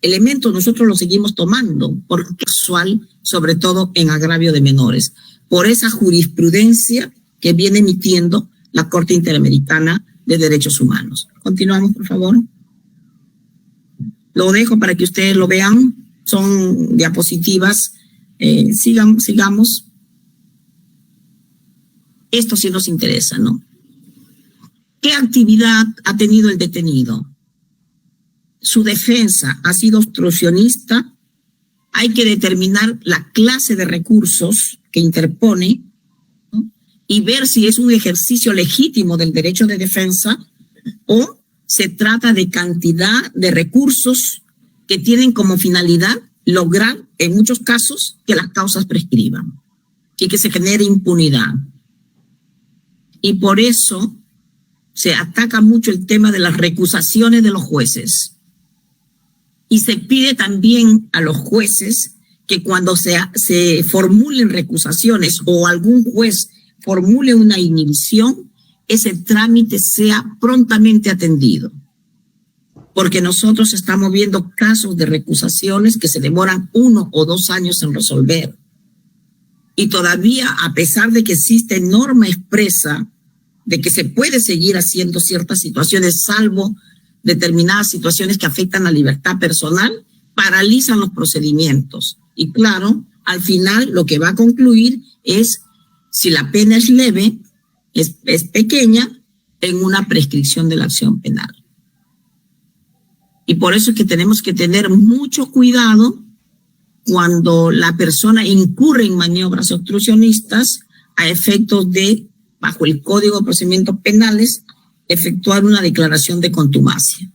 Elementos nosotros los seguimos tomando, porque es casual, sobre todo en agravio de menores, por esa jurisprudencia que viene emitiendo la Corte Interamericana de Derechos Humanos. Continuamos, por favor. Lo dejo para que ustedes lo vean, son diapositivas. Sigamos. Esto sí nos interesa, ¿no? ¿Qué actividad ha tenido el detenido? Su defensa ha sido obstruccionista. Hay que determinar la clase de recursos que interpone, ¿no? Y ver si es un ejercicio legítimo del derecho de defensa o se trata de cantidad de recursos que tienen como finalidad lograr, en muchos casos, que las causas prescriban y que se genere impunidad. Y por eso se ataca mucho el tema de las recusaciones de los jueces. Y se pide también a los jueces que cuando se formulen recusaciones o algún juez formule una inhibición, ese trámite sea prontamente atendido. Porque nosotros estamos viendo casos de recusaciones que se demoran 1 o 2 años en resolver. Y todavía, a pesar de que existe norma expresa de que se puede seguir haciendo ciertas situaciones, salvo determinadas situaciones que afectan la libertad personal, paralizan los procedimientos. Y claro, al final lo que va a concluir es, si la pena es leve, es pequeña, en una prescripción de la acción penal. Y por eso es que tenemos que tener mucho cuidado cuando la persona incurre en maniobras obstruccionistas a efectos de, bajo el Código de Procedimientos Penales, efectuar una declaración de contumacia.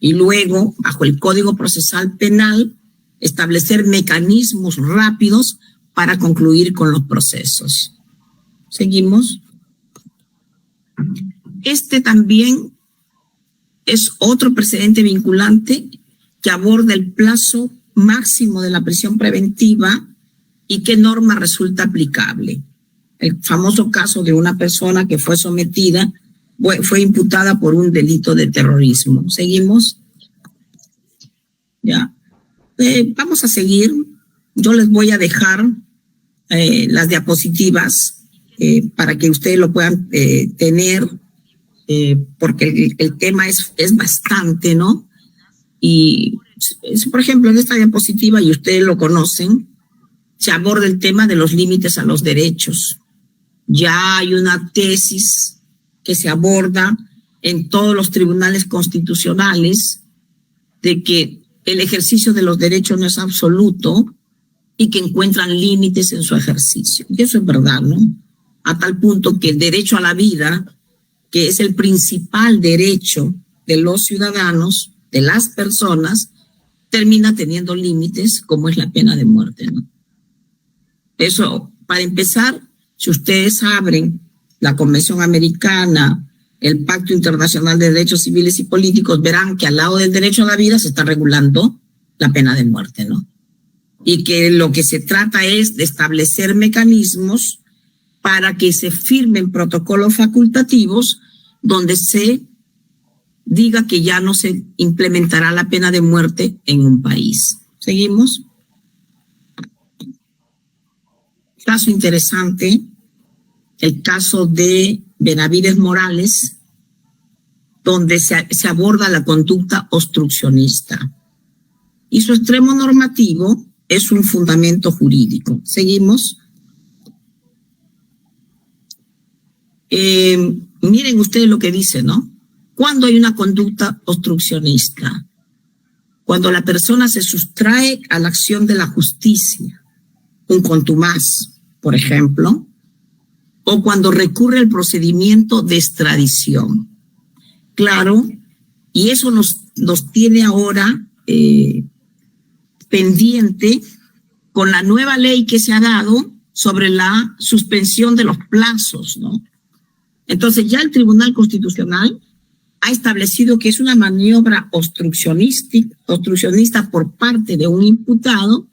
Y luego, bajo el Código Procesal Penal, establecer mecanismos rápidos para concluir con los procesos. ¿Seguimos? Este también es otro precedente vinculante que aborda el plazo máximo de la prisión preventiva y qué norma resulta aplicable. El famoso caso de una persona que fue sometida, fue imputada por un delito de terrorismo. ¿Seguimos? Ya. Vamos a seguir. Yo les voy a dejar las diapositivas para que ustedes lo puedan tener, porque el tema es bastante, ¿no? Y, por ejemplo, en esta diapositiva, y ustedes lo conocen, se aborda el tema de los límites a los derechos. Ya hay una tesis que se aborda en todos los tribunales constitucionales de que el ejercicio de los derechos no es absoluto y que encuentran límites en su ejercicio. Y eso es verdad, ¿no? A tal punto que el derecho a la vida, que es el principal derecho de los ciudadanos, de las personas, termina teniendo límites como es la pena de muerte, ¿no? Eso, para empezar, si ustedes abren la Convención Americana, el Pacto Internacional de Derechos Civiles y Políticos, verán que al lado del derecho a la vida se está regulando la pena de muerte, ¿no? Y que lo que se trata es de establecer mecanismos para que se firmen protocolos facultativos donde se diga que ya no se implementará la pena de muerte en un país. ¿Seguimos? Caso interesante, el caso de Benavides Morales, donde se aborda la conducta obstruccionista. Y su extremo normativo es un fundamento jurídico. ¿Seguimos? Miren ustedes lo que dice, ¿no? ¿Cuándo hay una conducta obstruccionista? Cuando la persona se sustrae a la acción de la justicia, un contumaz, por ejemplo, o cuando recurre al procedimiento de extradición. Claro, y eso nos tiene ahora pendiente con la nueva ley que se ha dado sobre la suspensión de los plazos, ¿no? Entonces ya el Tribunal Constitucional ha establecido que es una maniobra obstruccionista por parte de un imputado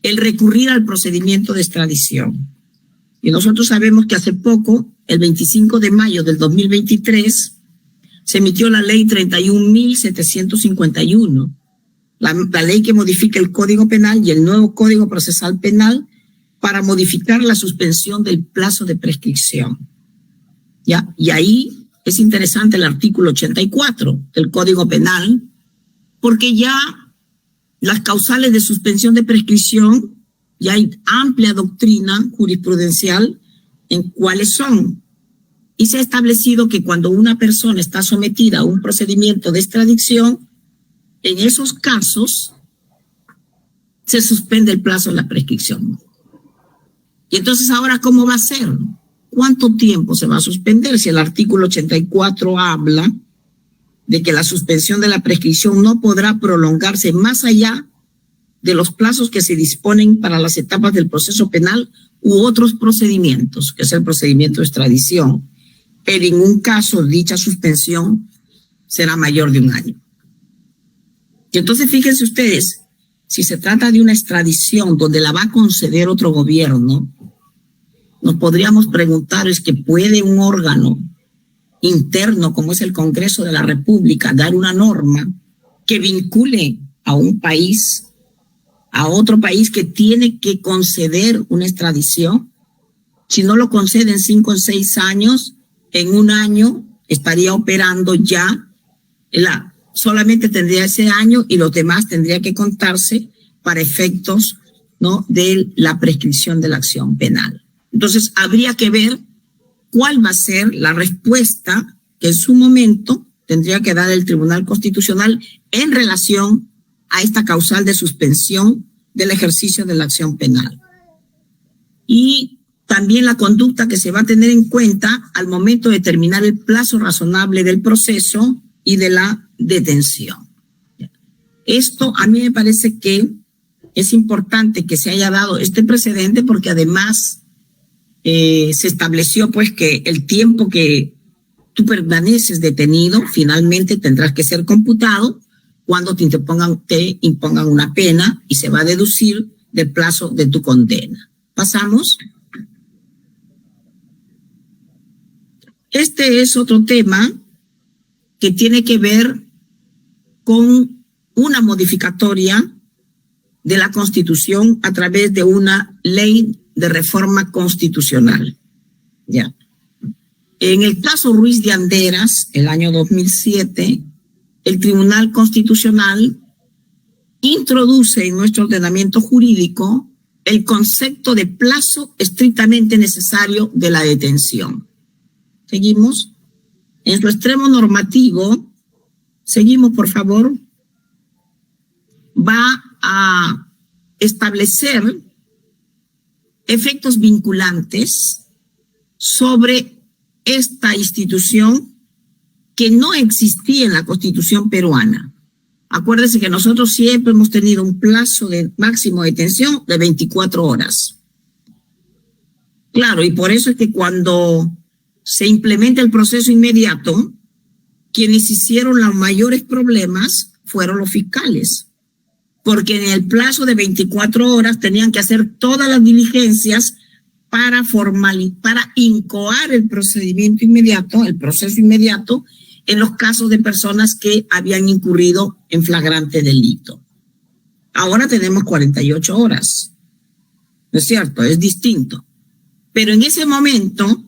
el recurrir al procedimiento de extradición. Y nosotros sabemos que hace poco, el 25 de mayo del 2023, se emitió la ley 31.751, la ley que modifica el Código Penal y el nuevo Código Procesal Penal para modificar la suspensión del plazo de prescripción. ¿Ya? Y ahí es interesante el artículo 84 del Código Penal, porque ya las causales de suspensión de prescripción, ya hay amplia doctrina jurisprudencial en cuáles son. Y se ha establecido que cuando una persona está sometida a un procedimiento de extradición, en esos casos se suspende el plazo de la prescripción. Y entonces, ¿ahora cómo va a ser? ¿Cuánto tiempo se va a suspender? Si el artículo 84 habla de que la suspensión de la prescripción no podrá prolongarse más allá de los plazos que se disponen para las etapas del proceso penal u otros procedimientos, que es el procedimiento de extradición. En ningún caso dicha suspensión será mayor de 1 año. Y entonces fíjense ustedes, si se trata de una extradición donde la va a conceder otro gobierno, nos podríamos preguntar, ¿es que puede un órgano interno como es el Congreso de la República dar una norma que vincule a un país, a otro país que tiene que conceder una extradición? Si no lo conceden 5 o 6 años, en 1 año estaría operando ya, solamente tendría ese año y los demás tendría que contarse para efectos, ¿no?, de la prescripción de la acción penal. Entonces, habría que ver cuál va a ser la respuesta que en su momento tendría que dar el Tribunal Constitucional en relación a esta causal de suspensión del ejercicio de la acción penal. Y también la conducta que se va a tener en cuenta al momento de determinar el plazo razonable del proceso y de la detención. Esto a mí me parece que es importante que se haya dado este precedente, porque además se estableció pues que el tiempo que tú permaneces detenido finalmente tendrás que ser computado cuando te impongan una pena y se va a deducir del plazo de tu condena. Pasamos. Este es otro tema que tiene que ver con una modificatoria de la Constitución a través de una ley de reforma constitucional. Ya. En el caso Ruiz de Anderas, el año 2007, el Tribunal Constitucional introduce en nuestro ordenamiento jurídico el concepto de plazo estrictamente necesario de la detención. Seguimos. En su extremo normativo, seguimos por favor, va a establecer efectos vinculantes sobre esta institución que no existía en la Constitución peruana. Acuérdense que nosotros siempre hemos tenido un plazo de máximo de detención de 24 horas. Claro, y por eso es que cuando se implementa el proceso inmediato, quienes hicieron los mayores problemas fueron los fiscales, porque en el plazo de 24 horas tenían que hacer todas las diligencias para incoar el procedimiento inmediato, el proceso inmediato, en los casos de personas que habían incurrido en flagrante delito. Ahora tenemos 48 horas, ¿no es cierto? Es distinto. Pero en ese momento,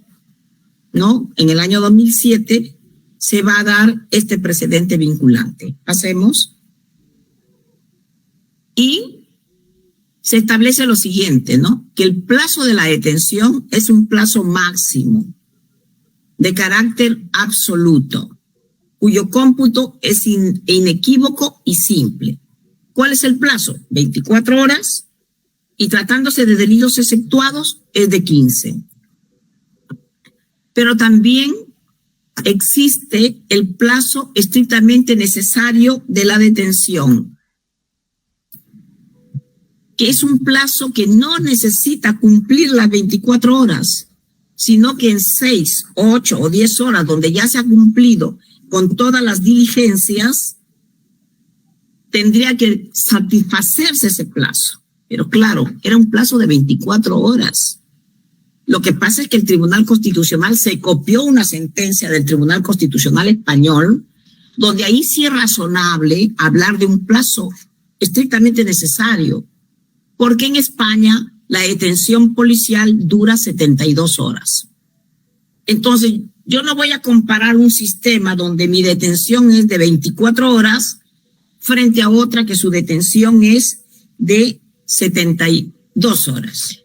¿no?, en el año 2007, se va a dar este precedente vinculante. Pasemos. Y se establece lo siguiente, ¿no?, que el plazo de la detención es un plazo máximo de carácter absoluto, cuyo cómputo es inequívoco y simple. ¿Cuál es el plazo? 24 horas, y tratándose de delitos exceptuados es de 15. Pero también existe el plazo estrictamente necesario de la detención, que es un plazo que no necesita cumplir las 24 horas, sino que en 6, 8 o 10 horas, donde ya se ha cumplido con todas las diligencias, tendría que satisfacerse ese plazo. Pero claro, era un plazo de 24 horas. Lo que pasa es que el Tribunal Constitucional se copió una sentencia del Tribunal Constitucional español, donde ahí sí es razonable hablar de un plazo estrictamente necesario, porque en España la detención policial dura 72 horas. Entonces, yo no voy a comparar un sistema donde mi detención es de 24 horas frente a otra que su detención es de 72 horas.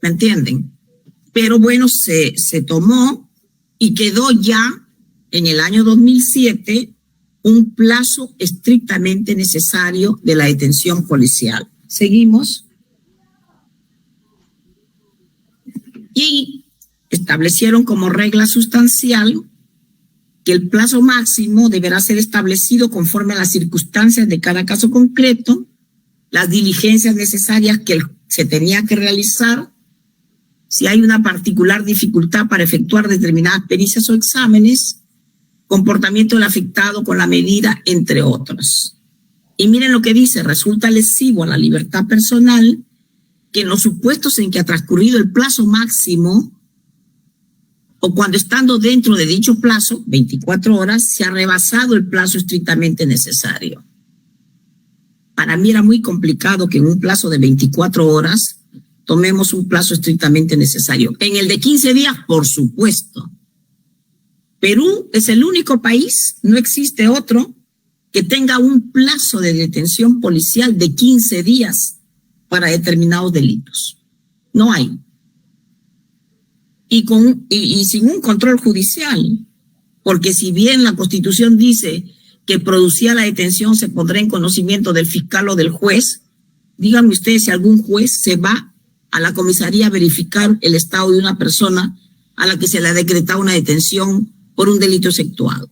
¿Me entienden? Pero bueno, se tomó y quedó ya en el año 2007 un plazo estrictamente necesario de la detención policial. Seguimos. Y establecieron como regla sustancial que el plazo máximo deberá ser establecido conforme a las circunstancias de cada caso concreto, las diligencias necesarias que se tenía que realizar, si hay una particular dificultad para efectuar determinadas pericias o exámenes, comportamiento del afectado con la medida, entre otros. Y miren lo que dice: resulta lesivo a la libertad personal que en los supuestos en que ha transcurrido el plazo máximo o cuando estando dentro de dicho plazo, 24 horas, se ha rebasado el plazo estrictamente necesario. Para mí era muy complicado que en un plazo de 24 horas tomemos un plazo estrictamente necesario. En el de 15 días, por supuesto. Perú es el único país, no existe otro, que tenga un plazo de detención policial de 15 días para determinados delitos. No hay. Y sin un control judicial, porque si bien la Constitución dice que producía la detención se pondrá en conocimiento del fiscal o del juez, díganme ustedes si algún juez se va a la comisaría a verificar el estado de una persona a la que se le ha decretado una detención por un delito efectuado.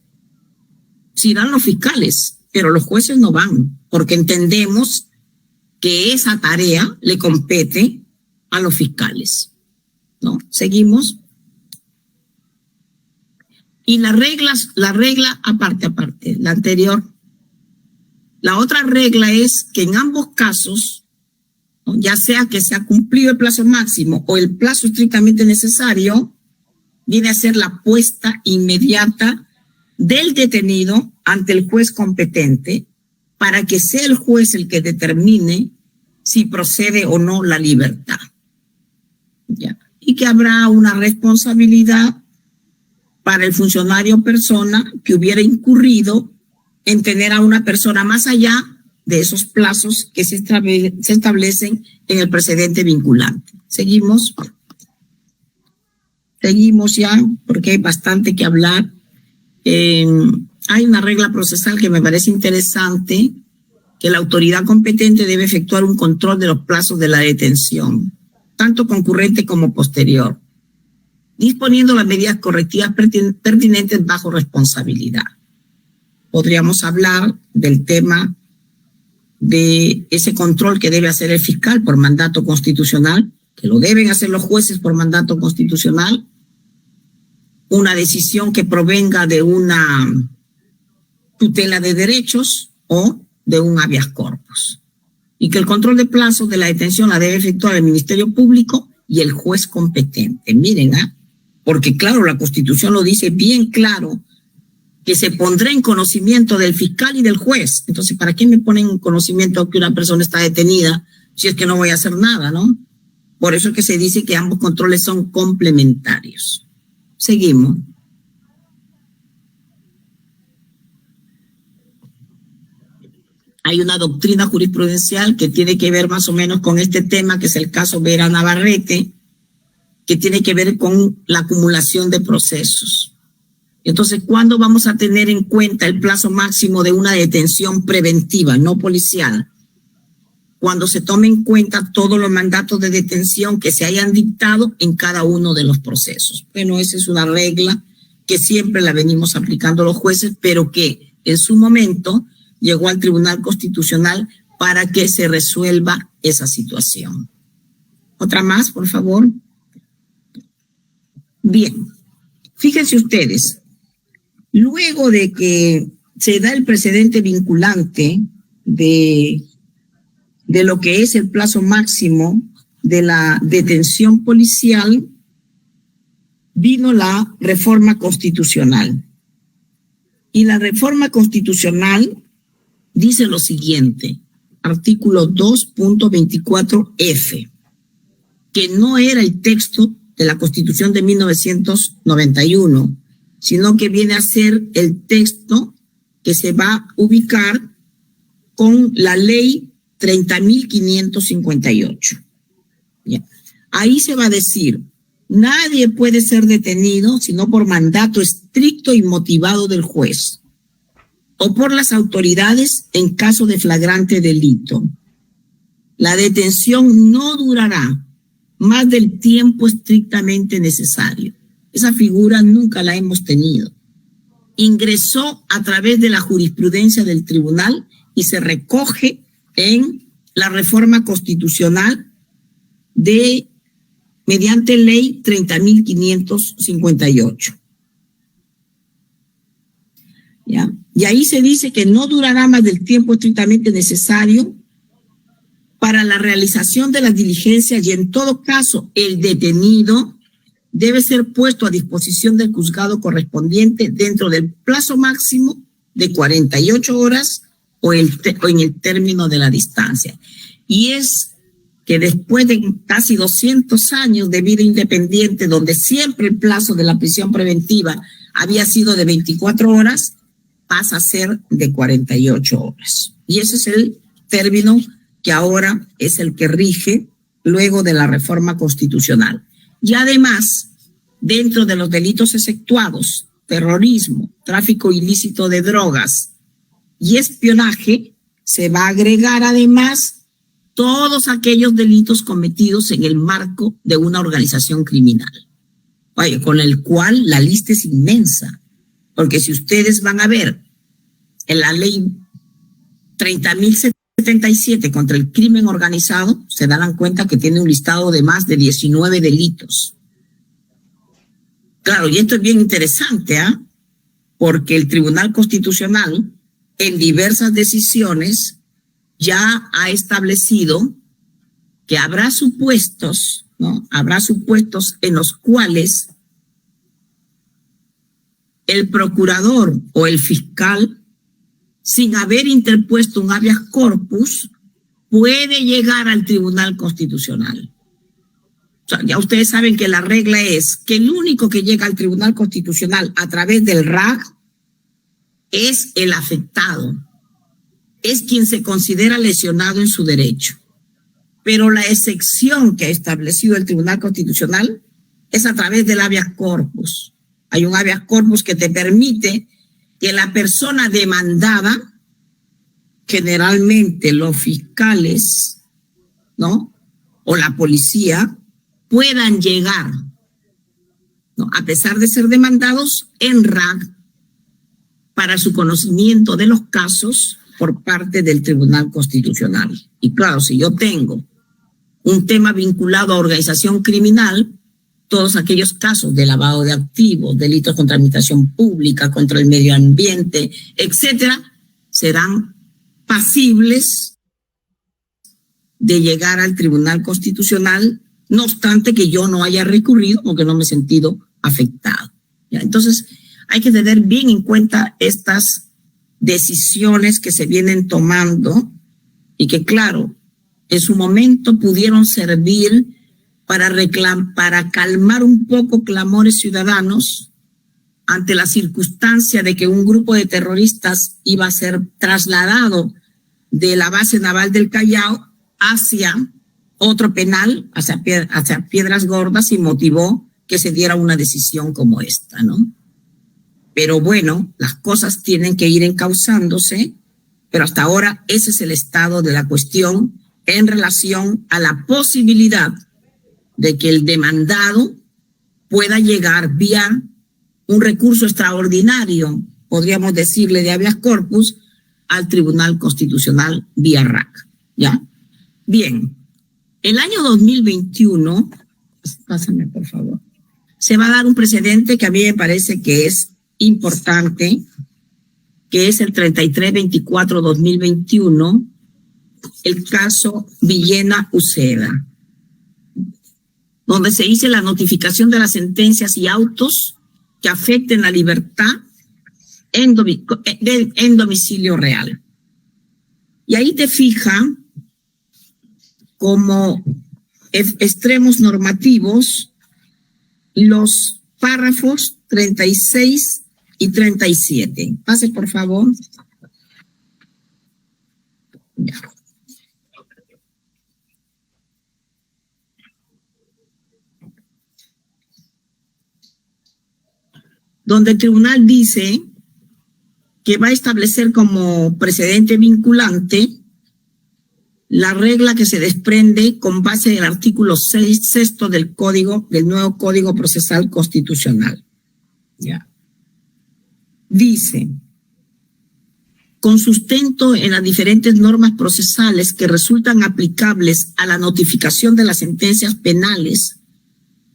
Sí irán los fiscales, pero los jueces no van, porque entendemos que esa tarea le compete a los fiscales, ¿no? Seguimos. Y la regla aparte, la anterior. La otra regla es que en ambos casos, ¿no?, ya sea que se ha cumplido el plazo máximo o el plazo estrictamente necesario, viene a ser la puesta inmediata del detenido ante el juez competente para que sea el juez el que determine si procede o no la libertad. ¿Ya? Y que habrá una responsabilidad para el funcionario o persona que hubiera incurrido en tener a una persona más allá de esos plazos que se establecen en el precedente vinculante. Seguimos. Seguimos ya, porque hay bastante que hablar. Hay una regla procesal que me parece interesante, que la autoridad competente debe efectuar un control de los plazos de la detención, tanto concurrente como posterior, disponiendo las medidas correctivas pertinentes bajo responsabilidad. Podríamos hablar del tema de ese control que debe hacer el fiscal por mandato constitucional, que lo deben hacer los jueces por mandato constitucional, una decisión que provenga de una tutela de derechos o de un habeas corpus. Y que el control de plazos de la detención la debe efectuar el Ministerio Público y el juez competente. Miren, porque claro, la Constitución lo dice bien claro, que se pondrá en conocimiento del fiscal y del juez. Entonces, ¿para qué me ponen en conocimiento que una persona está detenida si es que no voy a hacer nada, no? Por eso es que se dice que ambos controles son complementarios. Seguimos. Hay una doctrina jurisprudencial que tiene que ver más o menos con este tema, que es el caso Vera Navarrete, que tiene que ver con la acumulación de procesos. Entonces, ¿cuándo vamos a tener en cuenta el plazo máximo de una detención preventiva, no policial? Cuando se tomen en cuenta todos los mandatos de detención que se hayan dictado en cada uno de los procesos. Bueno, esa es una regla que siempre la venimos aplicando los jueces, pero que en su momento llegó al Tribunal Constitucional para que se resuelva esa situación. Otra más, por favor. Bien, fíjense ustedes, luego de que se da el precedente vinculante de lo que es el plazo máximo de la detención policial, vino la reforma constitucional. Y la reforma constitucional dice lo siguiente, artículo 2.24F, que no era el texto de la Constitución de 1991, sino que viene a ser el texto que se va a ubicar con la ley 30.558. Ahí se va a decir, nadie puede ser detenido sino por mandato estricto y motivado del juez o por las autoridades en caso de flagrante delito. La detención no durará más del tiempo estrictamente necesario. Esa figura nunca la hemos tenido. Ingresó a través de la jurisprudencia del tribunal y se recoge en la reforma constitucional mediante ley 30.558. ¿Ya? Y ahí se dice que no durará más del tiempo estrictamente necesario para la realización de las diligencias y en todo caso el detenido debe ser puesto a disposición del juzgado correspondiente dentro del plazo máximo de 48 horas o en el término de la distancia. Y es que después de casi 200 años de vida independiente, donde siempre el plazo de la prisión preventiva había sido de 24 horas, pasa a ser de 48 horas. Y ese es el término que ahora es el que rige luego de la reforma constitucional. Y además, dentro de los delitos exceptuados, terrorismo, tráfico ilícito de drogas y espionaje, se va a agregar además todos aquellos delitos cometidos en el marco de una organización criminal. Oye, con el cual la lista es inmensa, porque si ustedes van a ver en la ley 30.077 contra el crimen organizado, se darán cuenta que tiene un listado de más de 19 delitos. Claro, y esto es bien interesante, ¿ah? Porque el Tribunal Constitucional, en diversas decisiones, ya ha establecido que habrá supuestos, ¿no? Habrá supuestos en los cuales el procurador o el fiscal, sin haber interpuesto un habeas corpus, puede llegar al Tribunal Constitucional. O sea, ya ustedes saben que la regla es que el único que llega al Tribunal Constitucional a través del RAG es el afectado, es quien se considera lesionado en su derecho. Pero la excepción que ha establecido el Tribunal Constitucional es a través del habeas corpus. Hay un habeas corpus que te permite que la persona demandada, generalmente los fiscales, ¿no? O la policía, puedan llegar, ¿no? A pesar de ser demandados en RAG para su conocimiento de los casos por parte del Tribunal Constitucional. Y claro, si yo tengo un tema vinculado a organización criminal, todos aquellos casos de lavado de activos, delitos contra la administración pública, contra el medio ambiente, etcétera, serán pasibles de llegar al Tribunal Constitucional, no obstante que yo no haya recurrido porque no me he sentido afectado. ¿Ya? Entonces, hay que tener bien en cuenta estas decisiones que se vienen tomando y que, claro, en su momento pudieron servir para calmar un poco clamores ciudadanos ante la circunstancia de que un grupo de terroristas iba a ser trasladado de la base naval del Callao hacia otro penal, hacia Piedras Gordas, y motivó que se diera una decisión como esta, ¿no? Pero bueno, las cosas tienen que ir encauzándose, pero hasta ahora ese es el estado de la cuestión en relación a la posibilidad de que el demandado pueda llegar vía un recurso extraordinario, podríamos decirle de habeas corpus, al Tribunal Constitucional vía RAC. ¿Ya? Bien, el año 2021, pásame por favor, se va a dar un precedente que a mí me parece que es importante, que es el 3324-2021, el caso Villena Uceda. donde se dice la notificación de las sentencias y autos que afecten la libertad en domicilio real. Y ahí te fija como extremos normativos los párrafos 36 y 37. Pase, por favor. Ya. Donde el tribunal dice que va a establecer como precedente vinculante la regla que se desprende con base del artículo 6 del nuevo Código Procesal Constitucional. Ya. Dice, con sustento en las diferentes normas procesales que resultan aplicables a la notificación de las sentencias penales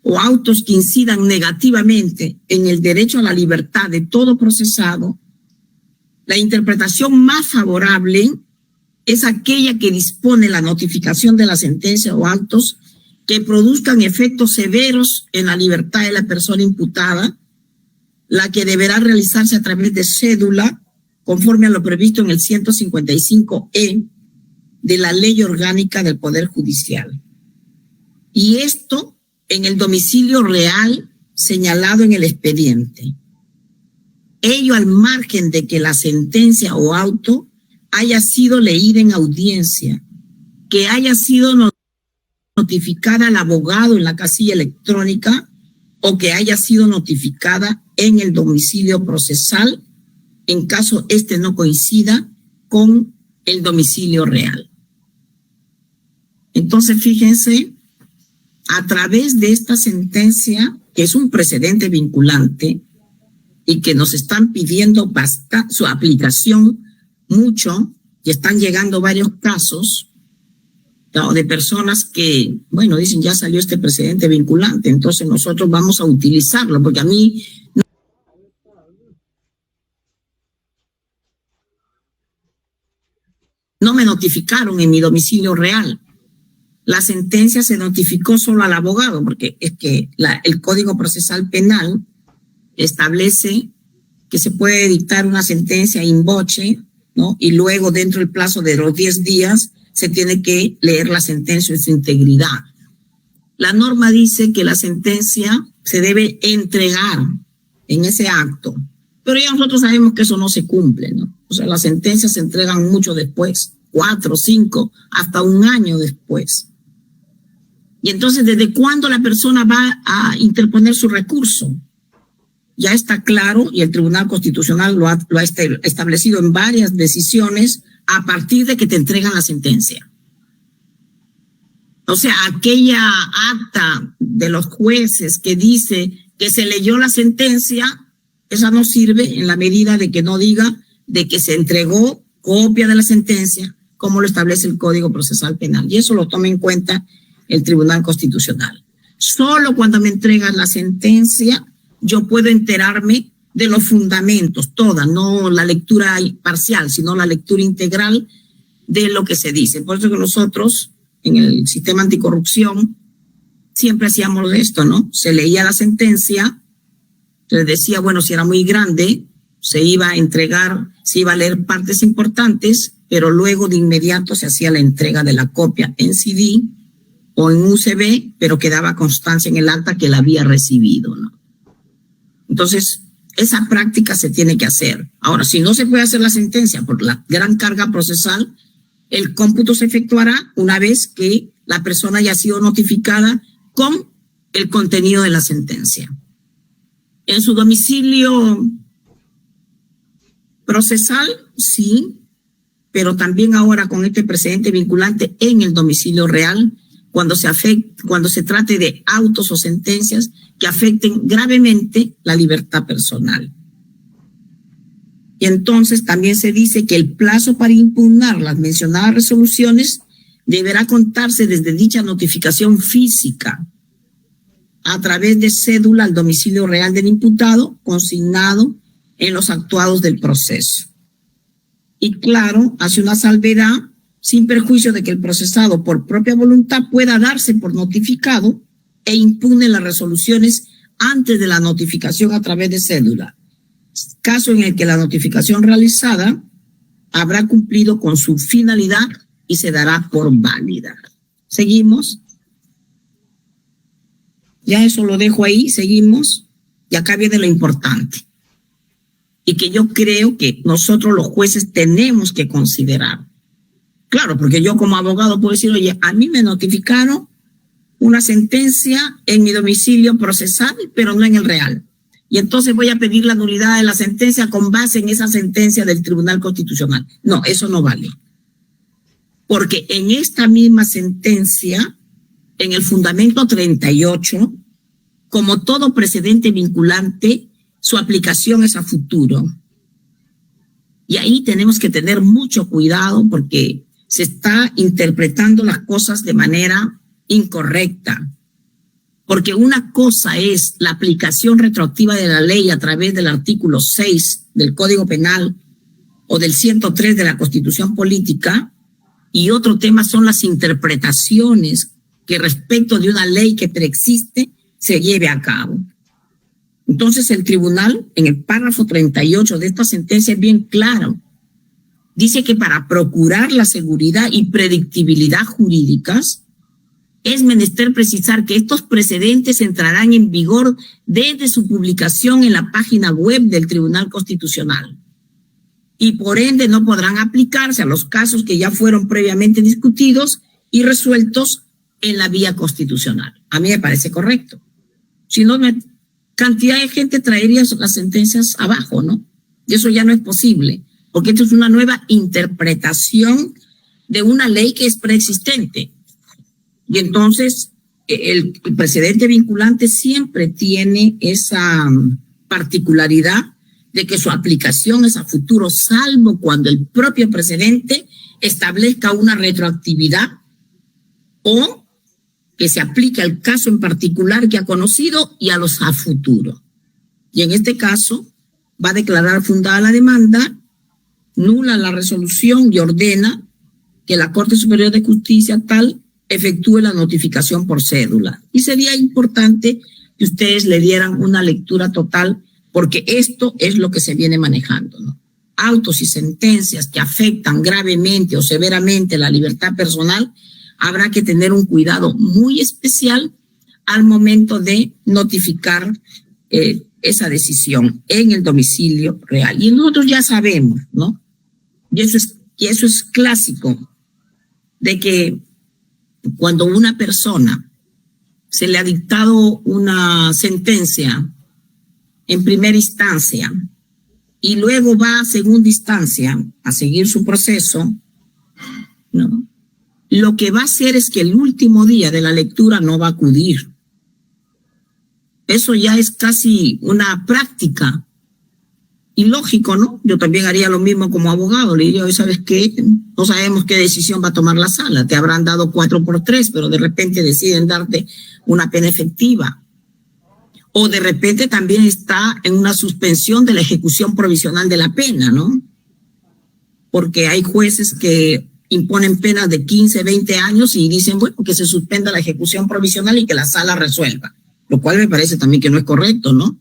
o autos que incidan negativamente en el derecho a la libertad de todo procesado, la interpretación más favorable es aquella que dispone la notificación de la sentencia o actos que produzcan efectos severos en la libertad de la persona imputada, la que deberá realizarse a través de cédula, conforme a lo previsto en el 155E de la Ley Orgánica del Poder Judicial. Y esto en el domicilio real señalado en el expediente. Ello al margen de que la sentencia o auto haya sido leída en audiencia, que haya sido notificada al abogado en la casilla electrónica o que haya sido notificada en el domicilio procesal, en caso este no coincida con el domicilio real. Entonces, fíjense, a través de esta sentencia, que es un precedente vinculante y que nos están pidiendo su aplicación mucho, y están llegando varios casos, ¿no?, de personas que, bueno, dicen ya salió este precedente vinculante, entonces nosotros vamos a utilizarlo, porque a mí no me notificaron en mi domicilio real. La sentencia se notificó solo al abogado, porque es que el Código Procesal Penal establece que se puede dictar una sentencia in voce, ¿no? Y luego, dentro del plazo de los 10 días, se tiene que leer la sentencia en su integridad. La norma dice que la sentencia se debe entregar en ese acto, pero ya nosotros sabemos que eso no se cumple, ¿no? O sea, las sentencias se entregan mucho después, 4, 5, hasta un año después. Y entonces, ¿desde cuándo la persona va a interponer su recurso? Ya está claro, y el Tribunal Constitucional lo ha establecido en varias decisiones, a partir de que te entregan la sentencia. O sea, aquella acta de los jueces que dice que se leyó la sentencia, esa no sirve en la medida de que no diga de que se entregó copia de la sentencia, como lo establece el Código Procesal Penal. Y eso lo toma en cuenta el Tribunal Constitucional. Solo cuando me entregan la sentencia, yo puedo enterarme de los fundamentos, toda, no la lectura parcial, sino la lectura integral de lo que se dice. Por eso que nosotros, en el sistema anticorrupción, siempre hacíamos esto, ¿no? Se leía la sentencia, se decía, bueno, si era muy grande, se iba a entregar, se iba a leer partes importantes, pero luego de inmediato se hacía la entrega de la copia en CD o en USB, pero quedaba constancia en el acta que la había recibido, ¿no? Entonces, esa práctica se tiene que hacer. Ahora, si no se puede hacer la sentencia por la gran carga procesal, el cómputo se efectuará una vez que la persona haya sido notificada con el contenido de la sentencia. En su domicilio procesal, sí, pero también ahora con este precedente vinculante en el domicilio real, cuando se trate de autos o sentencias que afecten gravemente la libertad personal. Y entonces también se dice que el plazo para impugnar las mencionadas resoluciones deberá contarse desde dicha notificación física a través de cédula al domicilio real del imputado consignado en los actuados del proceso. Y claro, hace una salvedad sin perjuicio de que el procesado por propia voluntad pueda darse por notificado e impugne las resoluciones antes de la notificación a través de cédula, caso en el que la notificación realizada habrá cumplido con su finalidad y se dará por válida. ¿Seguimos? Ya eso lo dejo ahí, seguimos. Y acá viene lo importante. Y que yo creo que nosotros los jueces tenemos que considerar. Claro, porque yo como abogado puedo decir, oye, a mí me notificaron una sentencia en mi domicilio procesal, pero no en el real. Y entonces voy a pedir la nulidad de la sentencia con base en esa sentencia del Tribunal Constitucional. No, eso no vale. Porque en esta misma sentencia, en el fundamento 38, como todo precedente vinculante, su aplicación es a futuro. Y ahí tenemos que tener mucho cuidado porque se está interpretando las cosas de manera incorrecta. Porque una cosa es la aplicación retroactiva de la ley a través del artículo 6 del Código Penal o del 103 de la Constitución Política, y otro tema son las interpretaciones que respecto de una ley que preexiste se lleve a cabo. Entonces el tribunal, en el párrafo 38 de esta sentencia, es bien claro. Dice que para procurar la seguridad y predictibilidad jurídicas, es menester precisar que estos precedentes entrarán en vigor desde su publicación en la página web del Tribunal Constitucional y por ende no podrán aplicarse a los casos que ya fueron previamente discutidos y resueltos en la vía constitucional. A mí me parece correcto. Si no, cantidad de gente traería las sentencias abajo, ¿no? Y eso ya no es posible, porque esto es una nueva interpretación de una ley que es preexistente. Y entonces el precedente vinculante siempre tiene esa particularidad de que su aplicación es a futuro, salvo cuando el propio precedente establezca una retroactividad o que se aplique al caso en particular que ha conocido y a los a futuro. Y en este caso va a declarar fundada la demanda, nula la resolución y ordena que la Corte Superior de Justicia tal efectúe la notificación por cédula. Y sería importante que ustedes le dieran una lectura total, porque esto es lo que se viene manejando, ¿no? Autos y sentencias que afectan gravemente o severamente la libertad personal, habrá que tener un cuidado muy especial al momento de notificar esa decisión en el domicilio real. Y nosotros ya sabemos, ¿no? Y eso es clásico, de que cuando una persona se le ha dictado una sentencia en primera instancia y luego va a segunda instancia a seguir su proceso, ¿no? Lo que va a hacer es que el último día de la lectura no va a acudir. Eso ya es casi una práctica. Y lógico, ¿no? Yo también haría lo mismo como abogado. Le diría, ¿sabes qué? No sabemos qué decisión va a tomar la sala. Te habrán dado 4x3, pero de repente deciden darte una pena efectiva. O de repente también está en una suspensión de la ejecución provisional de la pena, ¿no? Porque hay jueces que imponen penas de 15, 20 años y dicen, bueno, que se suspenda la ejecución provisional y que la sala resuelva. Lo cual me parece también que no es correcto, ¿no?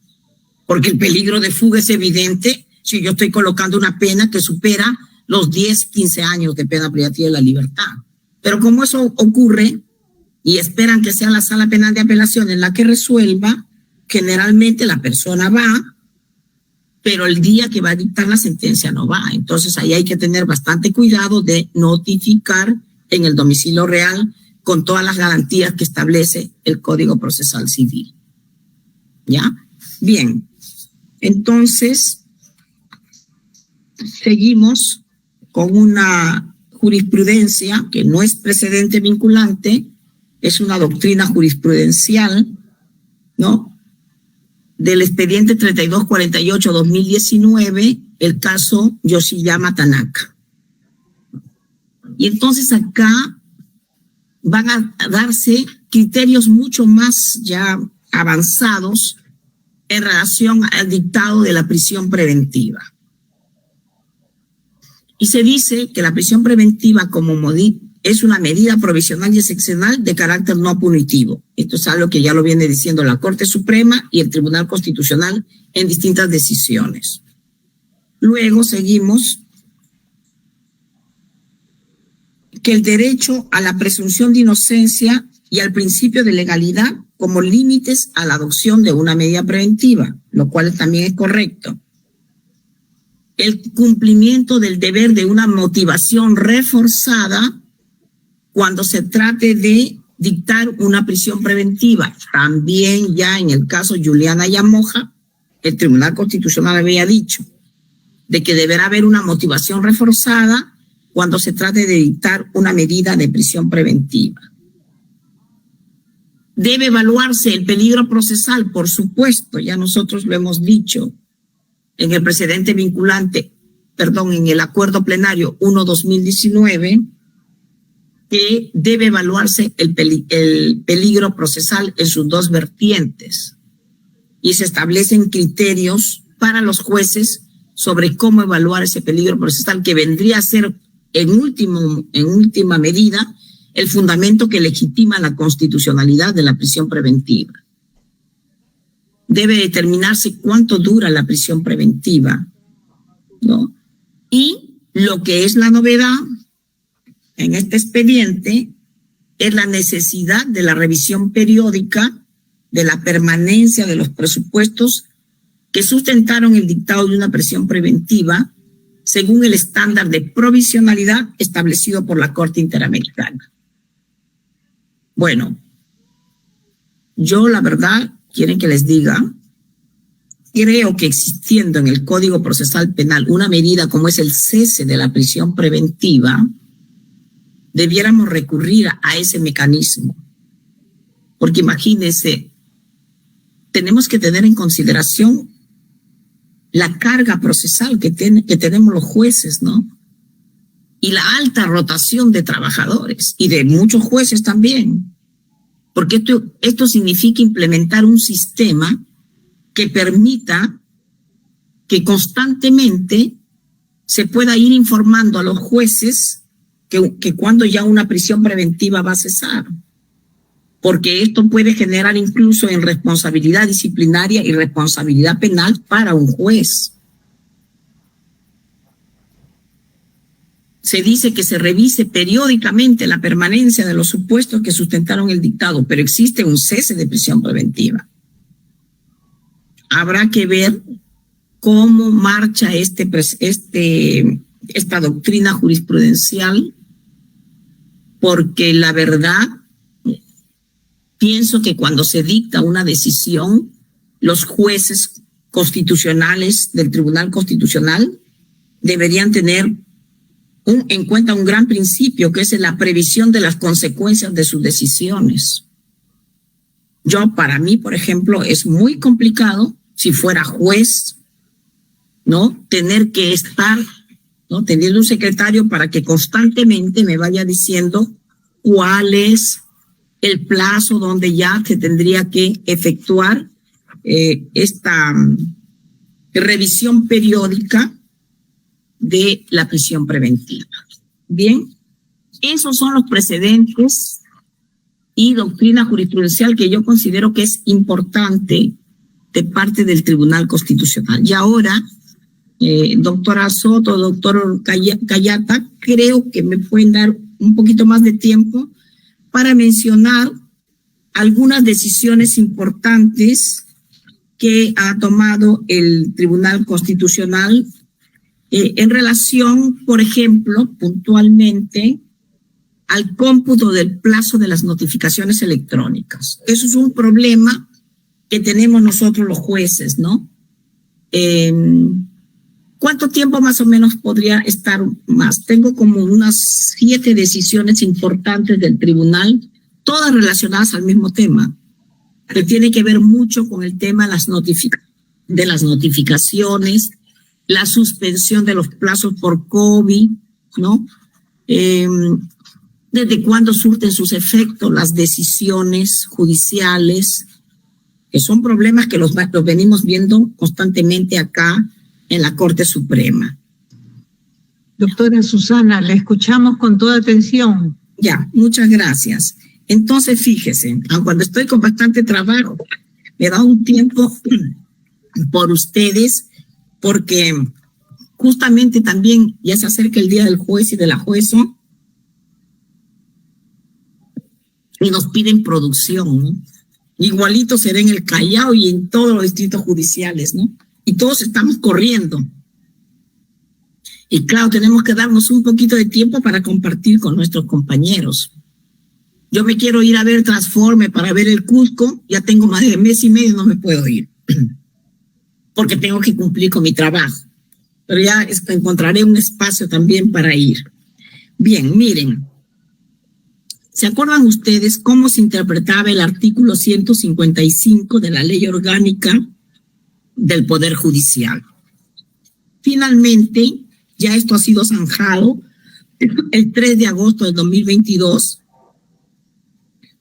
Porque el peligro de fuga es evidente si yo estoy colocando una pena que supera los 10, 15 años de pena privativa de la libertad. Pero como eso ocurre y esperan que sea la sala penal de apelación en la que resuelva, generalmente la persona va, pero el día que va a dictar la sentencia no va. Entonces ahí hay que tener bastante cuidado de notificar en el domicilio real con todas las garantías que establece el Código Procesal Civil. ¿Ya? Bien. Entonces, seguimos con una jurisprudencia que no es precedente vinculante, es una doctrina jurisprudencial, ¿no? Del expediente 3248-2019, el caso Yoshiyama Tanaka. Y entonces acá van a darse criterios mucho más ya avanzados en relación al dictado de la prisión preventiva. Y se dice que la prisión preventiva como es una medida provisional y excepcional de carácter no punitivo. Esto es algo que ya lo viene diciendo la Corte Suprema y el Tribunal Constitucional en distintas decisiones. Luego seguimos que el derecho a la presunción de inocencia y al principio de legalidad como límites a la adopción de una medida preventiva, lo cual también es correcto. El cumplimiento del deber de una motivación reforzada cuando se trate de dictar una prisión preventiva. También ya en el caso Juliana Yamoja, el Tribunal Constitucional había dicho de que deberá haber una motivación reforzada cuando se trate de dictar una medida de prisión preventiva. Debe evaluarse el peligro procesal, por supuesto, ya nosotros lo hemos dicho en el precedente vinculante, en el acuerdo plenario 1/2019, que debe evaluarse el peligro procesal en sus dos vertientes y se establecen criterios para los jueces sobre cómo evaluar ese peligro procesal, que vendría a ser en última medida el fundamento que legitima la constitucionalidad de la prisión preventiva. Debe determinarse cuánto dura la prisión preventiva, ¿no? Y lo que es la novedad en este expediente es la necesidad de la revisión periódica de la permanencia de los presupuestos que sustentaron el dictado de una prisión preventiva según el estándar de provisionalidad establecido por la Corte Interamericana. Bueno, yo la verdad, quieren que les diga, creo que existiendo en el Código Procesal Penal una medida como es el cese de la prisión preventiva, debiéramos recurrir a ese mecanismo. Porque imagínense, tenemos que tener en consideración la carga procesal que tenemos los jueces, ¿no? Y la alta rotación de trabajadores y de muchos jueces también. Porque esto significa implementar un sistema que permita que constantemente se pueda ir informando a los jueces que cuando ya una prisión preventiva va a cesar. Porque esto puede generar incluso en responsabilidad disciplinaria y responsabilidad penal para un juez. Se dice que se revise periódicamente la permanencia de los supuestos que sustentaron el dictado, pero existe un cese de prisión preventiva. Habrá que ver cómo marcha esta doctrina jurisprudencial, porque la verdad, pienso que cuando se dicta una decisión, los jueces constitucionales del Tribunal Constitucional deberían tener en cuenta un gran principio, que es la previsión de las consecuencias de sus decisiones. Para mí, por ejemplo, es muy complicado, si fuera juez, ¿no?, tener que estar, ¿no?, teniendo un secretario para que constantemente me vaya diciendo cuál es el plazo donde ya se tendría que efectuar esta revisión periódica de la prisión preventiva. Bien, esos son los precedentes y doctrina jurisprudencial que yo considero que es importante de parte del Tribunal Constitucional. Y ahora, doctora Soto, doctor Cayata, creo que me pueden dar un poquito más de tiempo para mencionar algunas decisiones importantes que ha tomado el Tribunal Constitucional en relación, por ejemplo, puntualmente, al cómputo del plazo de las notificaciones electrónicas. Eso es un problema que tenemos nosotros los jueces, ¿no? ¿Cuánto tiempo más o menos podría estar más? Tengo como unas 7 decisiones importantes del tribunal, todas relacionadas al mismo tema, que tiene que ver mucho con el tema de las notificaciones, la suspensión de los plazos por COVID, ¿no? Desde cuándo surten sus efectos las decisiones judiciales, que son problemas que los venimos viendo constantemente acá en la Corte Suprema. Doctora Susana, la escuchamos con toda atención. Ya, muchas gracias. Entonces, fíjese, aun cuando estoy con bastante trabajo, me da un tiempo por ustedes, porque justamente también ya se acerca el día del juez y de la jueza y nos piden producción, ¿no? Igualito será en el Callao y en todos los distritos judiciales, ¿no? Y todos estamos corriendo. Y claro, tenemos que darnos un poquito de tiempo para compartir con nuestros compañeros. Yo me quiero ir a ver Transforme para ver el Cusco, ya tengo más de mes y medio, no me puedo ir, porque tengo que cumplir con mi trabajo. Pero ya encontraré un espacio también para ir. Bien, miren, ¿se acuerdan ustedes cómo se interpretaba el artículo 155 de la Ley Orgánica del Poder Judicial? Finalmente, ya esto ha sido zanjado el 3 de agosto del 2022,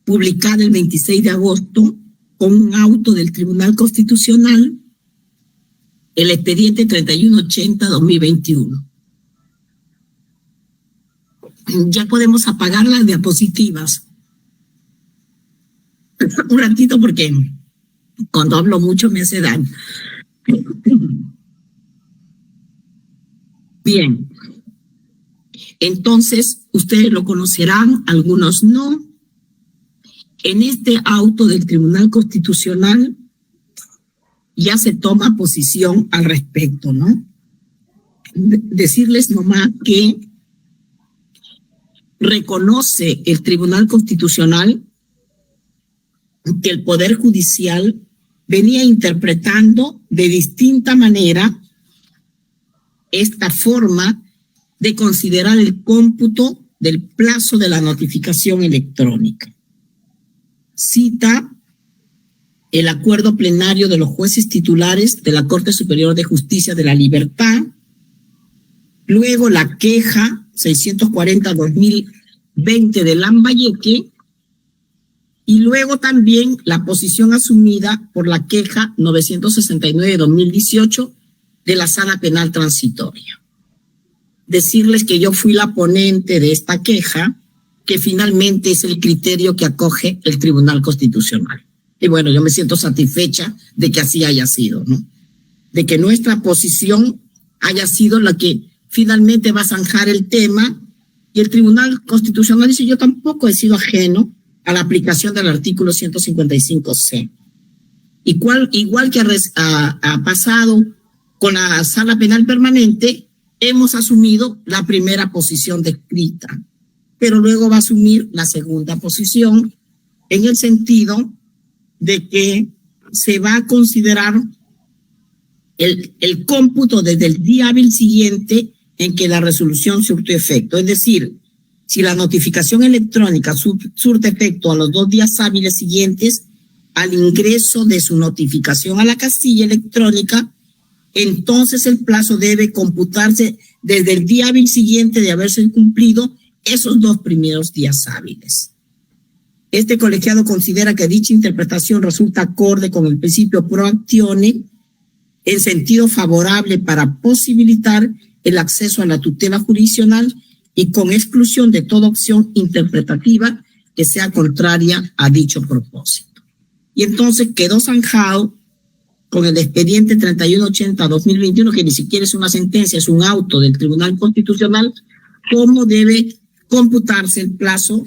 publicado el 26 de agosto con un auto del Tribunal Constitucional, el expediente 3180-2021. Ya podemos apagar las diapositivas. Un ratito porque cuando hablo mucho me hace daño. Bien. Entonces, ustedes lo conocerán, algunos no. En este auto del Tribunal Constitucional ya se toma posición al respecto, ¿no? Decirles nomás que reconoce el Tribunal Constitucional que el Poder Judicial venía interpretando de distinta manera esta forma de considerar el cómputo del plazo de la notificación electrónica. Cita el acuerdo plenario de los jueces titulares de la Corte Superior de Justicia de la Libertad, luego la queja 640-2020 de Lambayeque, y luego también la posición asumida por la queja 969-2018 de la Sala Penal Transitoria. Decirles que yo fui la ponente de esta queja, que finalmente es el criterio que acoge el Tribunal Constitucional. Y bueno, yo me siento satisfecha de que así haya sido, ¿no? De que nuestra posición haya sido la que finalmente va a zanjar el tema, y el Tribunal Constitucional dice: yo tampoco he sido ajeno a la aplicación del artículo 155C. Igual que ha pasado con la Sala Penal Permanente, hemos asumido la primera posición descrita, pero luego va a asumir la segunda posición en el sentido de que se va a considerar el cómputo desde el día hábil siguiente en que la resolución surte efecto. Es decir, si la notificación electrónica surte efecto a los 2 días hábiles siguientes al ingreso de su notificación a la casilla electrónica, entonces el plazo debe computarse desde el día hábil siguiente de haberse cumplido esos 2 primeros días hábiles. Este colegiado considera que dicha interpretación resulta acorde con el principio pro actione en sentido favorable para posibilitar el acceso a la tutela jurisdiccional y con exclusión de toda opción interpretativa que sea contraria a dicho propósito. Y entonces quedó zanjado con el expediente 3180-2021, que ni siquiera es una sentencia, es un auto del Tribunal Constitucional, cómo debe computarse el plazo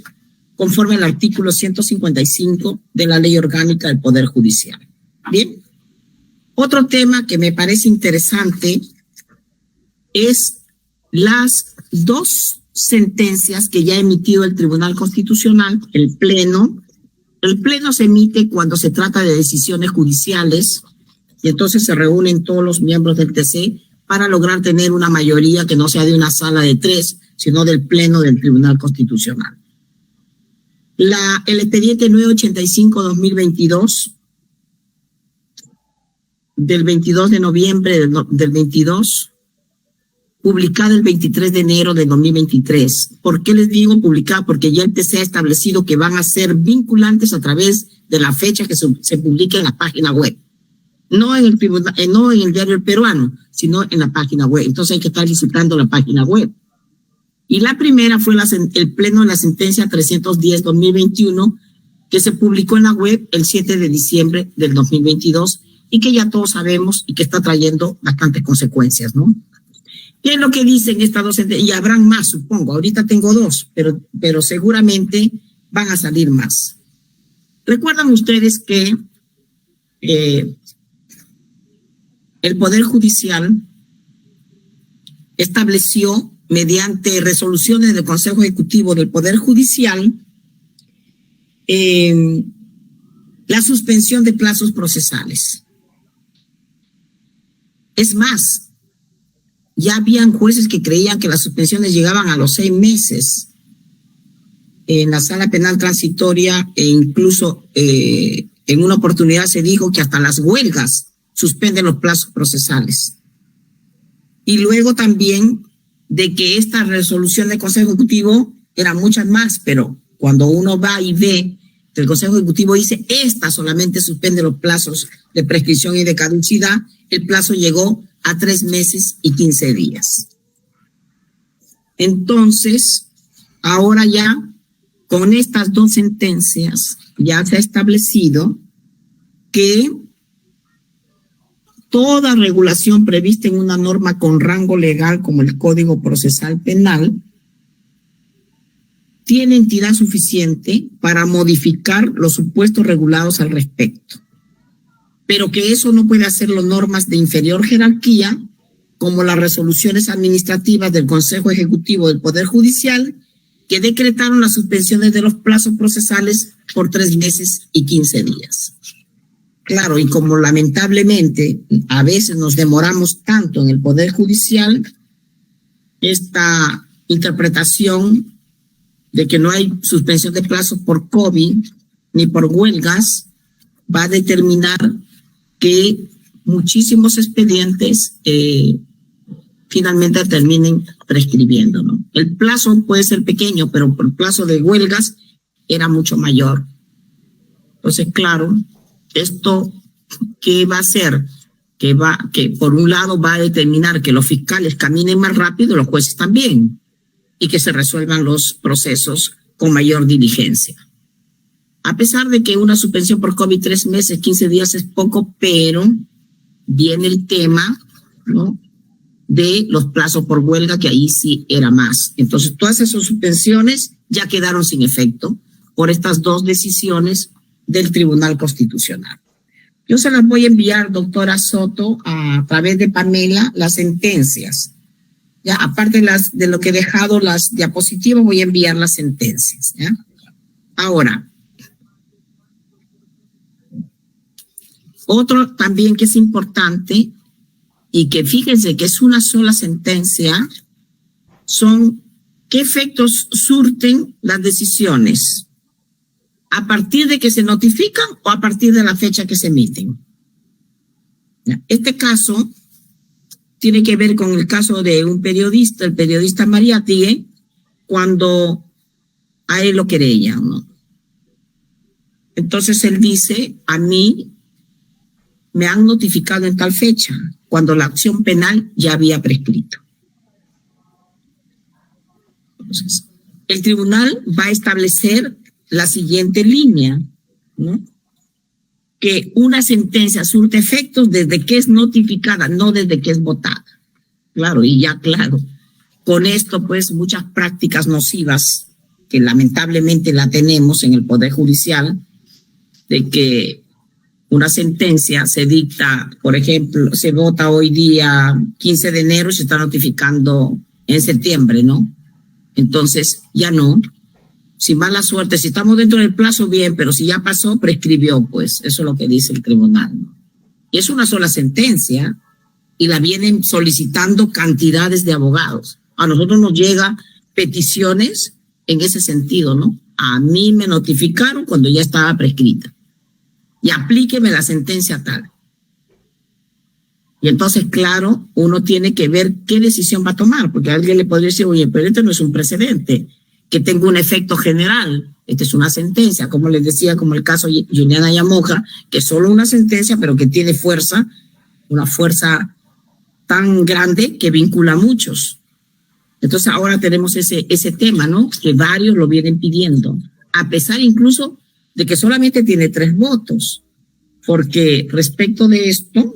conforme al artículo 155 de la Ley Orgánica del Poder Judicial. Bien. Otro tema que me parece interesante es las 2 sentencias que ya ha emitido el Tribunal Constitucional, el Pleno. El Pleno se emite cuando se trata de decisiones judiciales, y entonces se reúnen todos los miembros del TC para lograr tener una mayoría que no sea de una sala de 3, sino del Pleno del Tribunal Constitucional. El expediente 985-2022 del 22 de noviembre del 22, publicada el 23 de enero del 2023. ¿Por qué les digo publicada? Porque ya el TC ha establecido que van a ser vinculantes a través de la fecha que se publica en la página web. No en el diario peruano, sino en la página web. Entonces hay que estar visitando la página web. Y la primera fue el pleno de la sentencia 310-2021, que se publicó en la web el 7 de diciembre del 2022 y que ya todos sabemos y que está trayendo bastantes consecuencias, ¿no? ¿Qué es lo que dicen estas dos sentencias? Y habrán más, supongo. Ahorita tengo dos, pero seguramente van a salir más. Recuerdan ustedes que el Poder Judicial estableció, mediante resoluciones del Consejo Ejecutivo del Poder Judicial, la suspensión de plazos procesales. Es más, ya habían jueces que creían que las suspensiones llegaban a los 6 meses en la sala penal transitoria, e incluso en una oportunidad se dijo que hasta las huelgas suspenden los plazos procesales. Y luego también de que esta resolución del Consejo Ejecutivo eran muchas más, pero cuando uno va y ve que el Consejo Ejecutivo dice esta solamente suspende los plazos de prescripción y de caducidad, el plazo llegó a 3 meses y 15 días. Entonces, ahora ya, con estas dos sentencias, ya se ha establecido que toda regulación prevista en una norma con rango legal como el Código Procesal Penal tiene entidad suficiente para modificar los supuestos regulados al respecto, pero que eso no puede hacerlo normas de inferior jerarquía como las resoluciones administrativas del Consejo Ejecutivo del Poder Judicial que decretaron las suspensiones de los plazos procesales por 3 meses y 15 días. Claro, y como lamentablemente a veces nos demoramos tanto en el Poder Judicial, esta interpretación de que no hay suspensión de plazos por COVID ni por huelgas va a determinar que muchísimos expedientes finalmente terminen prescribiendo, ¿no? El plazo puede ser pequeño, pero el plazo de huelgas era mucho mayor. Entonces, claro, ¿esto qué va a hacer? Que por un lado va a determinar que los fiscales caminen más rápido, los jueces también, y que se resuelvan los procesos con mayor diligencia. A pesar de que una suspensión por COVID 3 meses, 15 días es poco, pero viene el tema, ¿no?, de los plazos por huelga, que ahí sí era más. Entonces, todas esas suspensiones ya quedaron sin efecto por estas dos decisiones del Tribunal Constitucional. Yo se las voy a enviar, doctora Soto, a través de Pamela, las sentencias. Ya, aparte de lo que he dejado las diapositivas, voy a enviar las sentencias, ¿ya? Ahora, otro también que es importante y que fíjense que es una sola sentencia, son qué efectos surten las decisiones a partir de que se notifican o a partir de la fecha que se emiten. Este caso tiene que ver con el caso de un periodista, el periodista Mariátegui, cuando a él lo querellan, ¿no? Entonces él dice, a mí me han notificado en tal fecha, cuando la acción penal ya había prescrito. Entonces, el tribunal va a establecer la siguiente línea, ¿no?, que una sentencia surte efectos desde que es notificada, no desde que es votada. Claro, y ya claro, con esto pues muchas prácticas nocivas que lamentablemente la tenemos en el Poder Judicial, de que una sentencia se dicta, por ejemplo, se vota hoy día 15 de enero y se está notificando en septiembre, ¿no? Entonces, ya no. Si mala suerte, si estamos dentro del plazo, bien, pero si ya pasó, prescribió, pues. Eso es lo que dice el tribunal, ¿no? Y es una sola sentencia y la vienen solicitando cantidades de abogados. A nosotros nos llegan peticiones en ese sentido, ¿no? A mí me notificaron cuando ya estaba prescrita. Y aplíqueme la sentencia tal. Y entonces, claro, uno tiene que ver qué decisión va a tomar, porque alguien le podría decir, oye, pero este no es un precedente que tenga un efecto general, esta es una sentencia, como les decía, como el caso de Juliana Yamoja, que es solo una sentencia, pero que tiene fuerza, una fuerza tan grande que vincula a muchos. Entonces ahora tenemos ese tema, ¿no? Que varios lo vienen pidiendo, a pesar incluso de que solamente tiene 3 votos, porque respecto de esto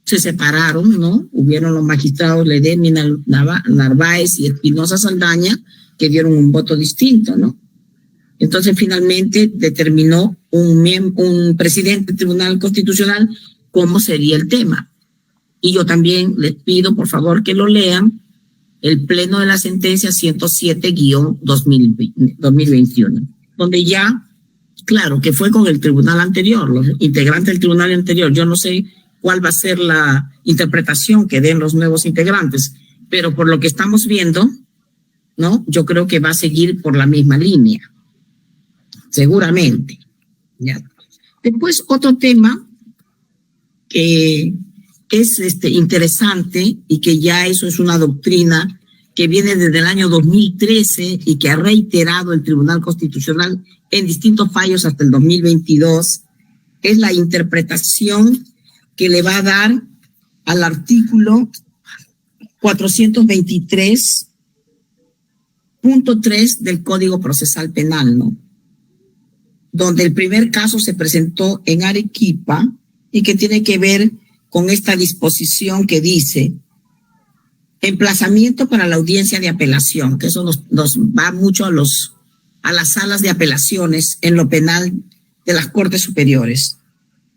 se separaron, ¿no? Hubieron los magistrados Ledesma, Narváez y Espinosa Saldaña que dieron un voto distinto, ¿no? Entonces finalmente determinó un presidente del Tribunal Constitucional cómo sería el tema. Y yo también les pido, por favor, que lo lean, el pleno de la sentencia 107-2021, donde ya, claro, que fue con el tribunal anterior, los integrantes del tribunal anterior. Yo no sé cuál va a ser la interpretación que den los nuevos integrantes, pero por lo que estamos viendo, ¿no? Yo creo que va a seguir por la misma línea, seguramente. ¿Ya? Después, otro tema que es interesante y que ya eso es una doctrina que viene desde el año 2013 y que ha reiterado el Tribunal Constitucional en distintos fallos hasta el 2022, es la interpretación que le va a dar al artículo 423.3 del Código Procesal Penal, ¿no? Donde el primer caso se presentó en Arequipa y que tiene que ver con esta disposición que dice emplazamiento para la audiencia de apelación, que eso nos va mucho a las salas de apelaciones en lo penal de las Cortes Superiores.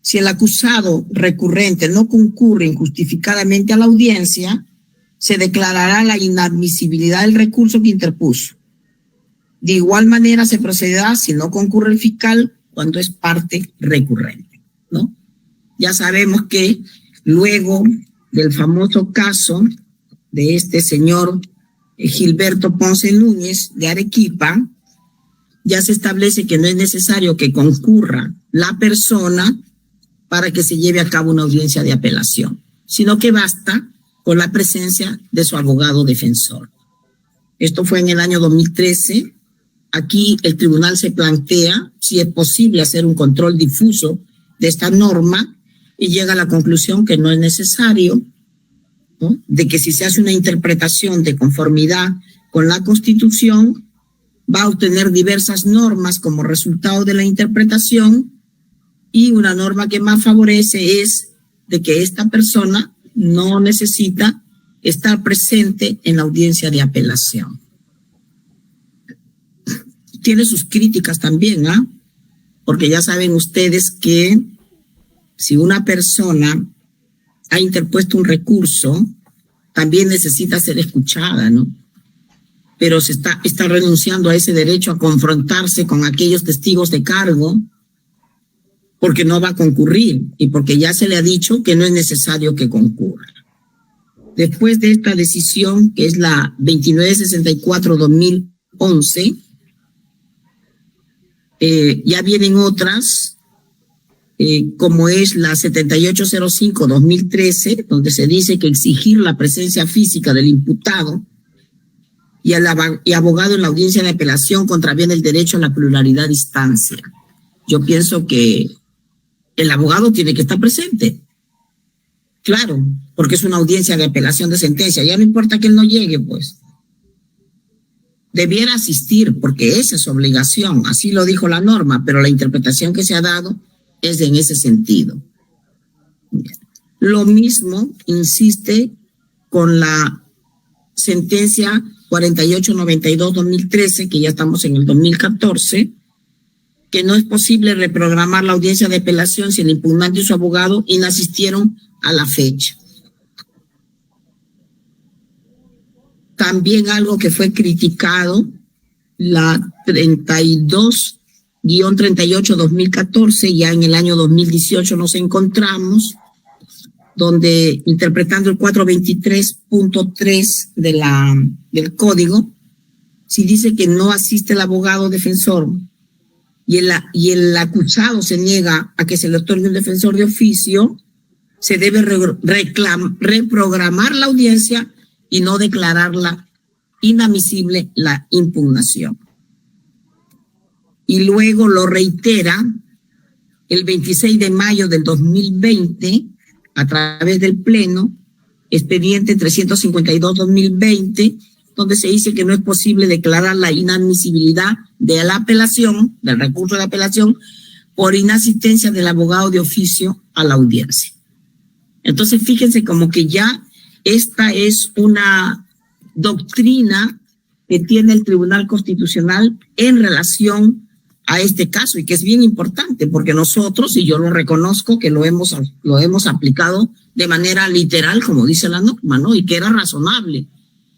Si el acusado recurrente no concurre injustificadamente a la audiencia, se declarará la inadmisibilidad del recurso que interpuso. De igual manera se procederá si no concurre el fiscal cuando es parte recurrente, ¿no? Ya sabemos que luego del famoso caso de este señor Gilberto Ponce Núñez de Arequipa, ya se establece que no es necesario que concurra la persona para que se lleve a cabo una audiencia de apelación, sino que basta con la presencia de su abogado defensor. Esto fue en el año 2013. Aquí el tribunal se plantea si es posible hacer un control difuso de esta norma y llega a la conclusión que no es necesario, ¿no? De que si se hace una interpretación de conformidad con la Constitución, va a obtener diversas normas como resultado de la interpretación, y una norma que más favorece es de que esta persona no necesita estar presente en la audiencia de apelación. Tiene sus críticas también, ¿ah? Porque ya saben ustedes que si una persona ha interpuesto un recurso, también necesita ser escuchada, ¿no? Pero se está renunciando a ese derecho a confrontarse con aquellos testigos de cargo porque no va a concurrir y porque ya se le ha dicho que no es necesario que concurra. Después de esta decisión, que es la 2964-2011, ya vienen otras, como es la 7805-2013, donde se dice que exigir la presencia física del imputado y abogado en la audiencia de apelación contraviene el derecho a la pluralidad de instancia. Yo pienso que el abogado tiene que estar presente. Claro, porque es una audiencia de apelación de sentencia. Ya no importa que él no llegue, pues. Debiera asistir, porque esa es su obligación. Así lo dijo la norma, pero la interpretación que se ha dado es en ese sentido. Lo mismo insiste con la sentencia 4892-2013, que ya estamos en el 2014, que no es posible reprogramar la audiencia de apelación si el impugnante y su abogado inasistieron a la fecha. También algo que fue criticado, la 32-38-2014, ya en el año 2018 nos encontramos, donde interpretando el 423.3 del código, si dice que no asiste el abogado defensor y el acusado se niega a que se le otorgue un defensor de oficio, se debe reprogramar la audiencia y no declararla inadmisible la impugnación. Y luego lo reitera el 26 de mayo del 2020 a través del Pleno expediente 352-2020, donde se dice que no es posible declarar la inadmisibilidad de la apelación, del recurso de apelación, por inasistencia del abogado de oficio a la audiencia. Entonces, fíjense como que ya esta es una doctrina que tiene el Tribunal Constitucional en relación a este caso y que es bien importante porque nosotros, y yo lo reconozco, que lo hemos aplicado de manera literal, como dice la norma, ¿no? Y que era razonable.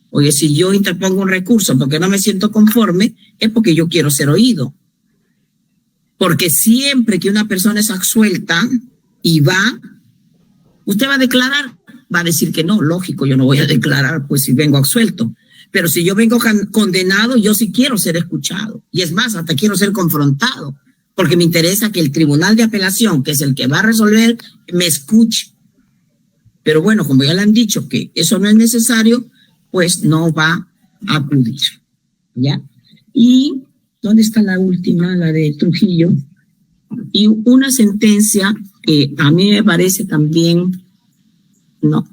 Oye, si yo interpongo un recurso porque no me siento conforme, es porque yo quiero ser oído. Porque siempre que una persona es absuelta y usted va a declarar, va a decir que no, lógico, yo no voy a declarar pues si vengo absuelto. Pero si yo vengo condenado, yo sí quiero ser escuchado. Y es más, hasta quiero ser confrontado, porque me interesa que el tribunal de apelación, que es el que va a resolver, me escuche. Pero bueno, como ya le han dicho que eso no es necesario, pues no va a acudir. ¿Ya? Y ¿dónde está la última? La de Trujillo. Y una sentencia que a mí me parece también, no,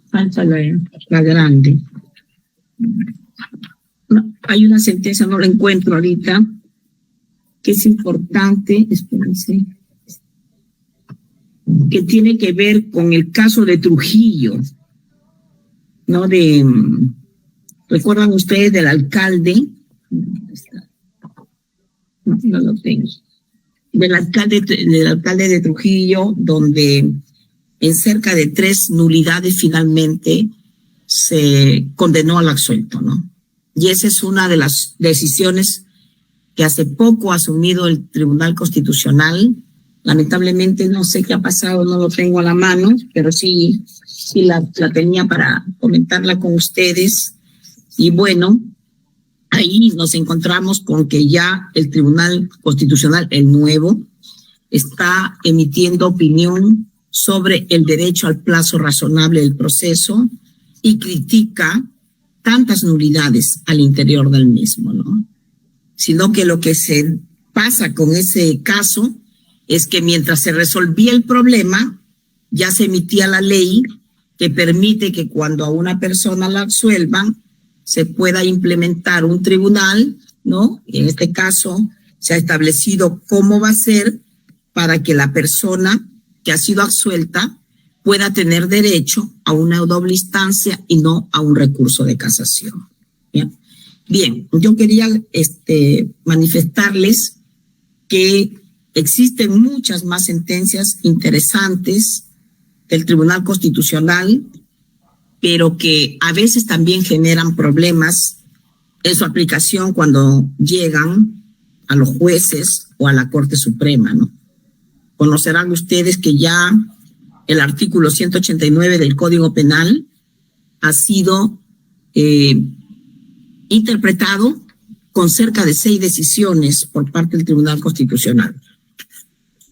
falta la grande. No, hay una sentencia, no la encuentro ahorita, que es importante, espérense, que tiene que ver con el caso de Trujillo, ¿no? ¿Recuerdan ustedes del alcalde? No lo tengo. Del alcalde de Trujillo, donde en cerca de 3 nulidades finalmente se condenó al absuelto, ¿no? Y esa es una de las decisiones que hace poco ha asumido el Tribunal Constitucional. Lamentablemente no sé qué ha pasado, no lo tengo a la mano, pero sí la tenía para comentarla con ustedes. Y bueno, ahí nos encontramos con que ya el Tribunal Constitucional, el nuevo, está emitiendo opinión sobre el derecho al plazo razonable del proceso y critica tantas nulidades al interior del mismo, ¿no? Sino que lo que se pasa con ese caso es que mientras se resolvía el problema, ya se emitía la ley que permite que cuando a una persona la absuelvan, se pueda implementar un tribunal, ¿no? Y en este caso se ha establecido cómo va a ser para que la persona que ha sido absuelta pueda tener derecho a una doble instancia y no a un recurso de casación. Bien, yo quería manifestarles que existen muchas más sentencias interesantes del Tribunal Constitucional, pero que a veces también generan problemas en su aplicación cuando llegan a los jueces o a la Corte Suprema, ¿no? Conocerán ustedes que ya el artículo 189 del Código Penal ha sido interpretado con cerca de 6 decisiones por parte del Tribunal Constitucional,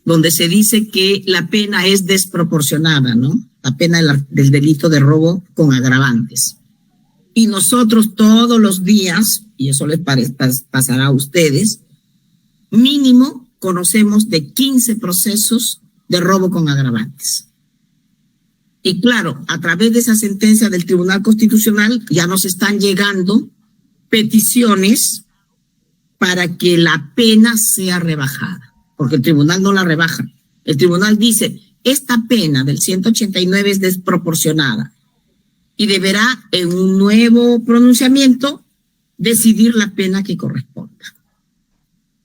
donde se dice que la pena es desproporcionada, ¿no? La pena del delito de robo con agravantes. Y nosotros todos los días, y eso les pasará a ustedes, mínimo conocemos de 15 procesos de robo con agravantes. Y claro, a través de esa sentencia del Tribunal Constitucional ya nos están llegando peticiones para que la pena sea rebajada, porque el tribunal no la rebaja. El tribunal dice, esta pena del 189 es desproporcionada y deberá en un nuevo pronunciamiento decidir la pena que corresponda.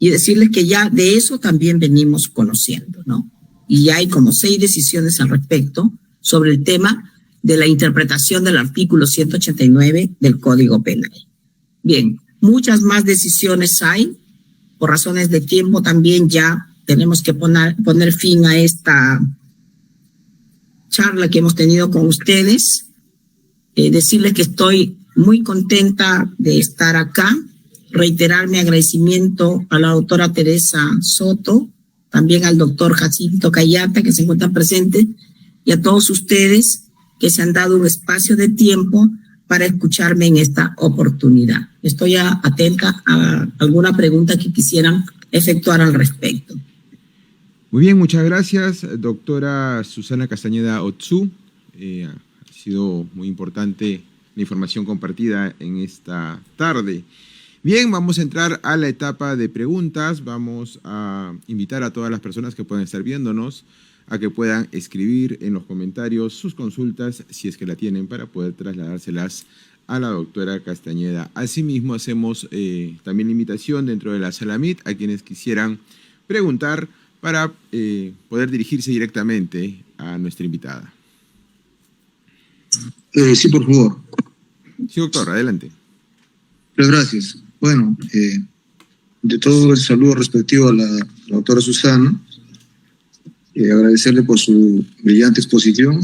Y decirles que ya de eso también venimos conociendo, ¿no? Y ya hay como 6 decisiones al respecto sobre el tema de la interpretación del artículo 189 del Código Penal. Bien, muchas más decisiones hay. Por razones de tiempo también ya tenemos que poner fin a esta charla que hemos tenido con ustedes. Decirles que estoy muy contenta de estar acá. Reiterar mi agradecimiento a la doctora Teresa Soto, también al doctor Jacinto Cayata, que se encuentran presentes, y a todos ustedes que se han dado un espacio de tiempo para escucharme en esta oportunidad. Estoy atenta a alguna pregunta que quisieran efectuar al respecto. Muy bien, muchas gracias, doctora Susana Castañeda Otsu. Ha sido muy importante la información compartida en esta tarde. Bien, vamos a entrar a la etapa de preguntas. Vamos a invitar a todas las personas que puedan estar viéndonos a que puedan escribir en los comentarios sus consultas, si es que la tienen, para poder trasladárselas a la doctora Castañeda. Asimismo, hacemos también la invitación dentro de la sala MIT a quienes quisieran preguntar para poder dirigirse directamente a nuestra invitada. Sí, por favor. Sí, doctor, adelante. Muchas gracias. Bueno, de todo el saludo respectivo a la doctora Susana. Agradecerle por su brillante exposición.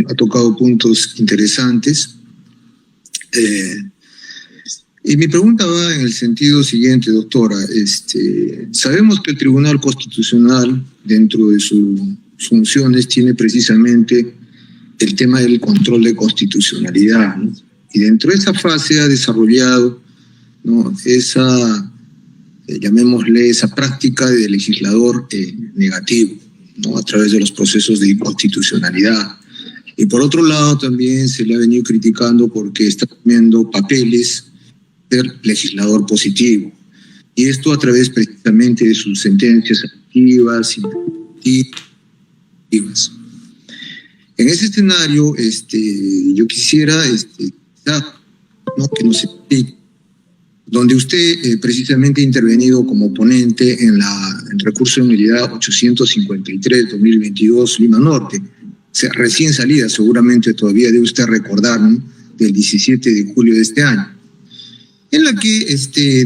Ha tocado puntos interesantes. Y mi pregunta va en el sentido siguiente, doctora. Sabemos que el Tribunal Constitucional, dentro de sus funciones, tiene precisamente el tema del control de constitucionalidad, ¿no? Y dentro de esa fase ha desarrollado, ¿no?, esa, llamémosle, esa práctica de legislador negativo, ¿no?, a través de los procesos de inconstitucionalidad. Y por otro lado también se le ha venido criticando porque está asumiendo papeles de legislador positivo. Y esto a través precisamente de sus sentencias activas y imperativas. En ese escenario, yo quisiera ¿no?, que nos explique, donde usted precisamente ha intervenido como ponente en el recurso de nulidad 853-2022 Lima Norte, o sea, recién salida, seguramente todavía debe usted recordar, ¿no?, del 17 de julio de este año, en la que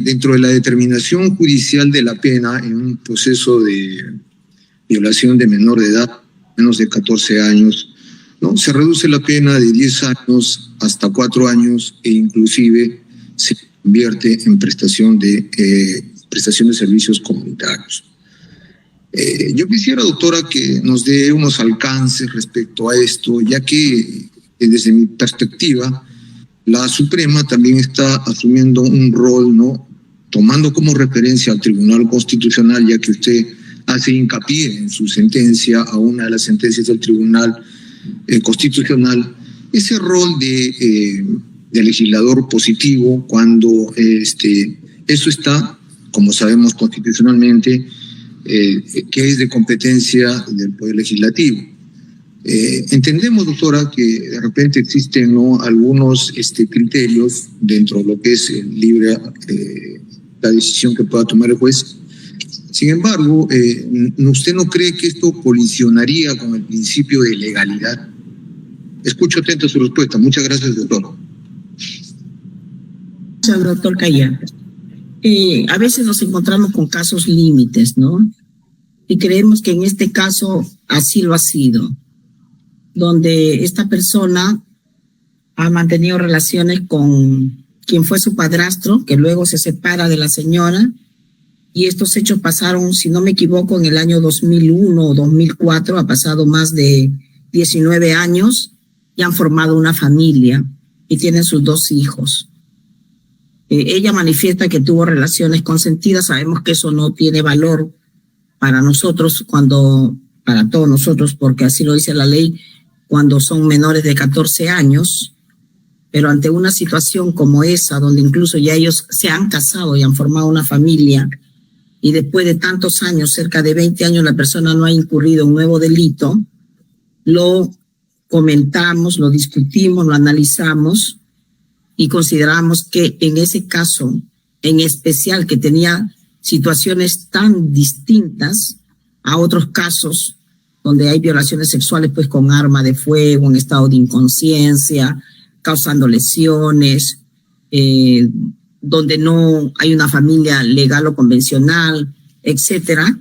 dentro de la determinación judicial de la pena en un proceso de violación de menor de edad, menos de 14 años, ¿no?, se reduce la pena de 10 años hasta 4 años e inclusive se convierte en prestación de servicios comunitarios. Yo quisiera, doctora, que nos dé unos alcances respecto a esto, ya que desde mi perspectiva, la Suprema también está asumiendo un rol, ¿no?, tomando como referencia al Tribunal Constitucional, ya que usted hace hincapié en su sentencia, a una de las sentencias del Tribunal Constitucional, ese rol de legislador positivo cuando eso está, como sabemos constitucionalmente, que es de competencia del Poder Legislativo. Entendemos, doctora, que de repente existen, ¿no?, algunos criterios dentro de lo que es la decisión que pueda tomar el juez. Sin embargo, ¿usted no cree que esto colisionaría con el principio de legalidad? Escucho atento su respuesta. Muchas gracias, doctor. Gracias, doctor Cayá. A veces nos encontramos con casos límites, ¿no? Y creemos que en este caso así lo ha sido, donde esta persona ha mantenido relaciones con quien fue su padrastro, que luego se separa de la señora, y estos hechos pasaron, si no me equivoco, en el año 2001 o 2004, ha pasado más de 19 años, y han formado una familia, y tienen sus 2 hijos. Ella manifiesta que tuvo relaciones consentidas. Sabemos que eso no tiene valor para nosotros, para todos nosotros, porque así lo dice la ley, cuando son menores de 14 años, pero ante una situación como esa, donde incluso ya ellos se han casado y han formado una familia, y después de tantos años, cerca de 20 años, la persona no ha incurrido en un nuevo delito, lo comentamos, lo discutimos, lo analizamos, y consideramos que en ese caso, en especial, que tenía situaciones tan distintas a otros casos donde hay violaciones sexuales pues con arma de fuego, en estado de inconsciencia, causando lesiones, donde no hay una familia legal o convencional, etcétera,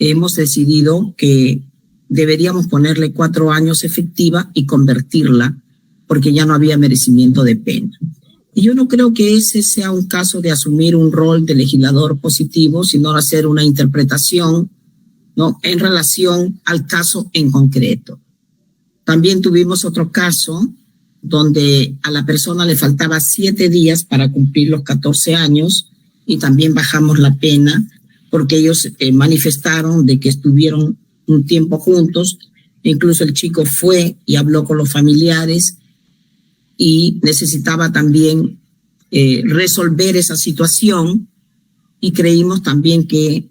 hemos decidido que deberíamos ponerle 4 años efectiva y convertirla, porque ya no había merecimiento de pena. Y yo no creo que ese sea un caso de asumir un rol de legislador positivo, sino hacer una interpretación, ¿no?, en relación al caso en concreto. También tuvimos otro caso donde a la persona le faltaba 7 días para cumplir los 14 años y también bajamos la pena porque ellos manifestaron de que estuvieron un tiempo juntos Incluso el chico fue y habló con los familiares y necesitaba también resolver esa situación, y creímos también que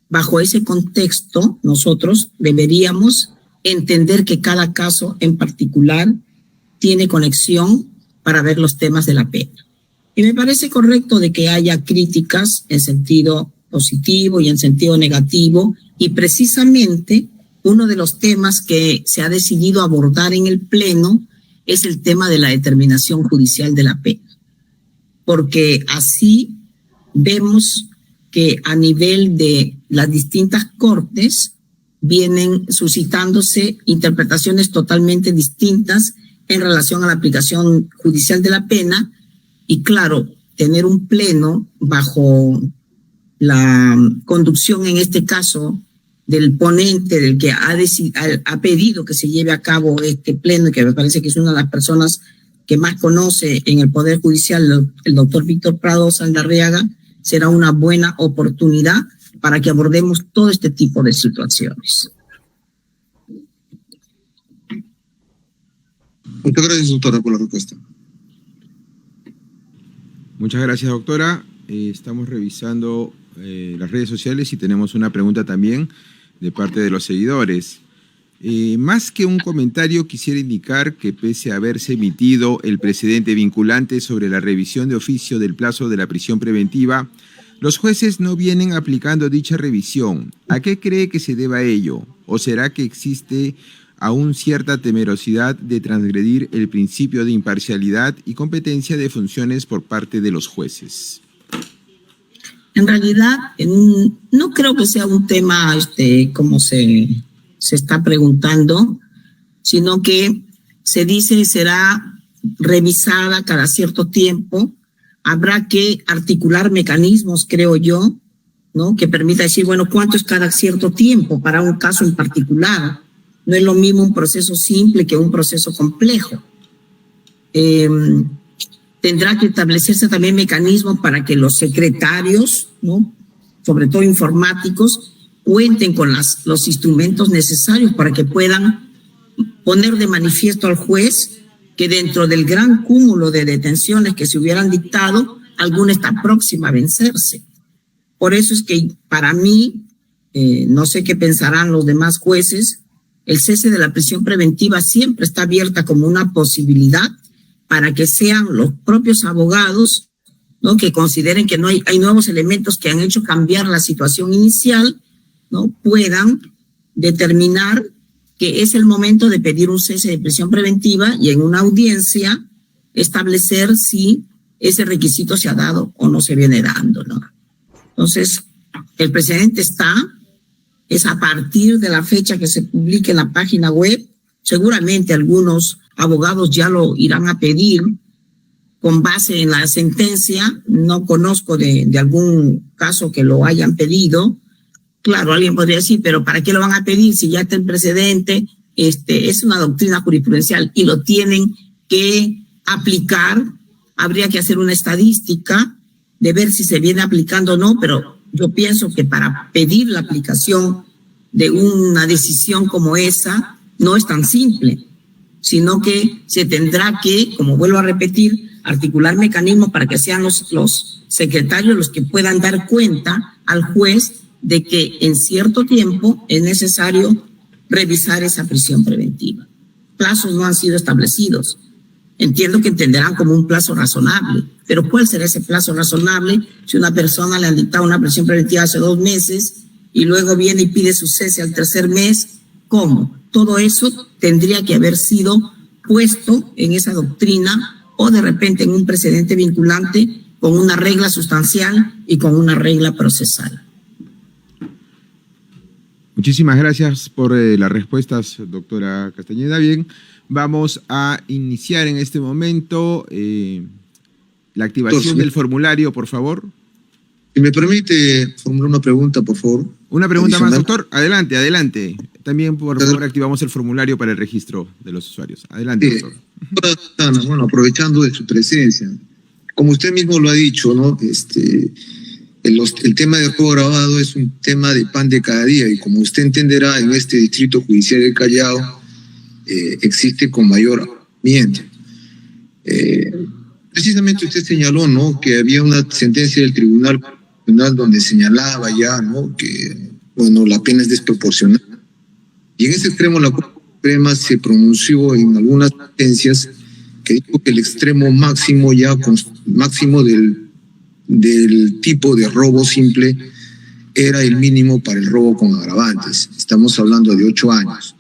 bajo ese contexto nosotros deberíamos entender que cada caso en particular tiene conexión para ver los temas de la pena. Y me parece correcto de que haya críticas en sentido positivo y en sentido negativo, y precisamente uno de los temas que se ha decidido abordar en el Pleno es el tema de la determinación judicial de la pena, porque así vemos que a nivel de las distintas cortes vienen suscitándose interpretaciones totalmente distintas en relación a la aplicación judicial de la pena, y claro, tener un pleno bajo la conducción en este caso del ponente, del que ha pedido que se lleve a cabo este pleno, y que me parece que es una de las personas que más conoce en el Poder Judicial, el doctor Víctor Prado Saldarriaga, será una buena oportunidad para que abordemos todo este tipo de situaciones. Muchas gracias, doctora, por la respuesta. Muchas gracias, doctora. Estamos revisando las redes sociales y tenemos una pregunta también de parte de los seguidores. Más que un comentario, quisiera indicar que pese a haberse emitido el precedente vinculante sobre la revisión de oficio del plazo de la prisión preventiva, los jueces no vienen aplicando dicha revisión. ¿A qué cree que se deba ello? ¿O será que existe aún cierta temerosidad de transgredir el principio de imparcialidad y competencia de funciones por parte de los jueces? En realidad, no creo que sea un tema como se está preguntando, sino que se dice será revisada cada cierto tiempo. Habrá que articular mecanismos, creo yo, ¿no?, que permita decir, bueno, ¿cuánto es cada cierto tiempo para un caso en particular? No es lo mismo un proceso simple que un proceso complejo. Tendrá que establecerse también mecanismos para que los secretarios, ¿no?, sobre todo informáticos, cuenten con los instrumentos necesarios para que puedan poner de manifiesto al juez que dentro del gran cúmulo de detenciones que se hubieran dictado, alguna está próxima a vencerse. Por eso es que para mí, no sé qué pensarán los demás jueces, el cese de la prisión preventiva siempre está abierta como una posibilidad para que sean los propios abogados, ¿no?, que consideren que no hay nuevos elementos que han hecho cambiar la situación inicial, ¿no?, puedan determinar que es el momento de pedir un cese de prisión preventiva y en una audiencia establecer si ese requisito se ha dado o no se viene dando, ¿no? Entonces, el precedente es a partir de la fecha que se publique en la página web. Seguramente algunos abogados ya lo irán a pedir con base en la sentencia. No conozco de algún caso que lo hayan pedido. Claro, alguien podría decir, pero ¿para qué lo van a pedir si ya está el precedente? Es una doctrina jurisprudencial y lo tienen que aplicar. Habría que hacer una estadística de ver si se viene aplicando o no, pero yo pienso que para pedir la aplicación de una decisión como esa no es tan simple, sino que se tendrá que, como vuelvo a repetir, articular mecanismos para que sean los secretarios los que puedan dar cuenta al juez de que en cierto tiempo es necesario revisar esa prisión preventiva. Plazos no han sido establecidos. Entiendo que entenderán como un plazo razonable, pero ¿cuál será ese plazo razonable si una persona le han dictado una prisión preventiva hace 2 meses y luego viene y pide su cese al 3er mes? ¿Cómo? Todo eso tendría que haber sido puesto en esa doctrina o de repente en un precedente vinculante con una regla sustancial y con una regla procesal. Muchísimas gracias por las respuestas, doctora Castañeda. Bien, vamos a iniciar en este momento la activación del formulario, por favor. Si me permite formular una pregunta, por favor. Una pregunta más, doctor. Adelante, adelante. También, por favor, activamos el formulario para el registro de los usuarios. Adelante, doctor. Bueno, aprovechando de su presencia, como usted mismo lo ha dicho, ¿no? El tema del juego grabado es un tema de pan de cada día y como usted entenderá, en este distrito judicial del Callao existe con mayor miento. Precisamente usted señaló, ¿no?, que había una sentencia del tribunal donde señalaba ya, ¿no?, que, bueno, la pena es desproporcionada. Y en ese extremo la Corte Suprema se pronunció en algunas sentencias que dijo que el extremo máximo máximo del tipo de robo simple era el mínimo para el robo con agravantes. Estamos hablando de 8 años.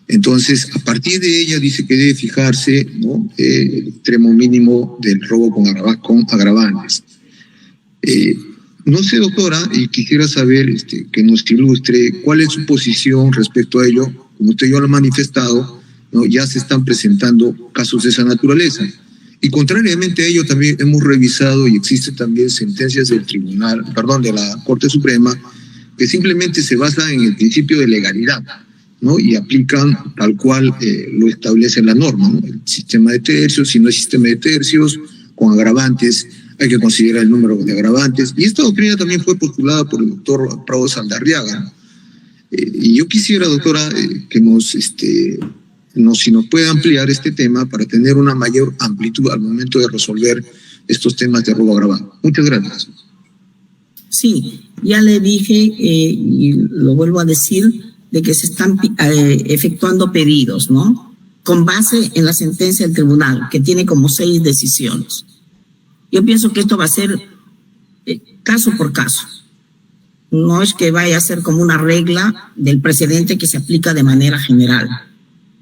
Entonces, a partir de ella dice que debe fijarse, ¿no?, el extremo mínimo del robo con agravantes. No sé, doctora, y quisiera saber que nos ilustre cuál es su posición respecto a ello. Como usted ya lo ha manifestado, ¿no?, ya se están presentando casos de esa naturaleza. Y contrariamente a ello, también hemos revisado y existen también sentencias del de la Corte Suprema, que simplemente se basan en el principio de legalidad, ¿no?, y aplican tal cual lo establece la norma, ¿no?, el sistema de tercios. Si no hay sistema de tercios, con agravantes, hay que considerar el número de agravantes. Y esta doctrina también fue postulada por el doctor Prado Saldarriaga, ¿no? Y yo quisiera, doctora, que si nos puede ampliar este tema para tener una mayor amplitud al momento de resolver estos temas de robo agravado. Muchas gracias. Sí, ya le dije y lo vuelvo a decir, de que se están efectuando pedidos, ¿no?, con base en la sentencia del tribunal, que tiene como 6 decisiones. Yo pienso que esto va a ser caso por caso. No es que vaya a ser como una regla del precedente que se aplica de manera general.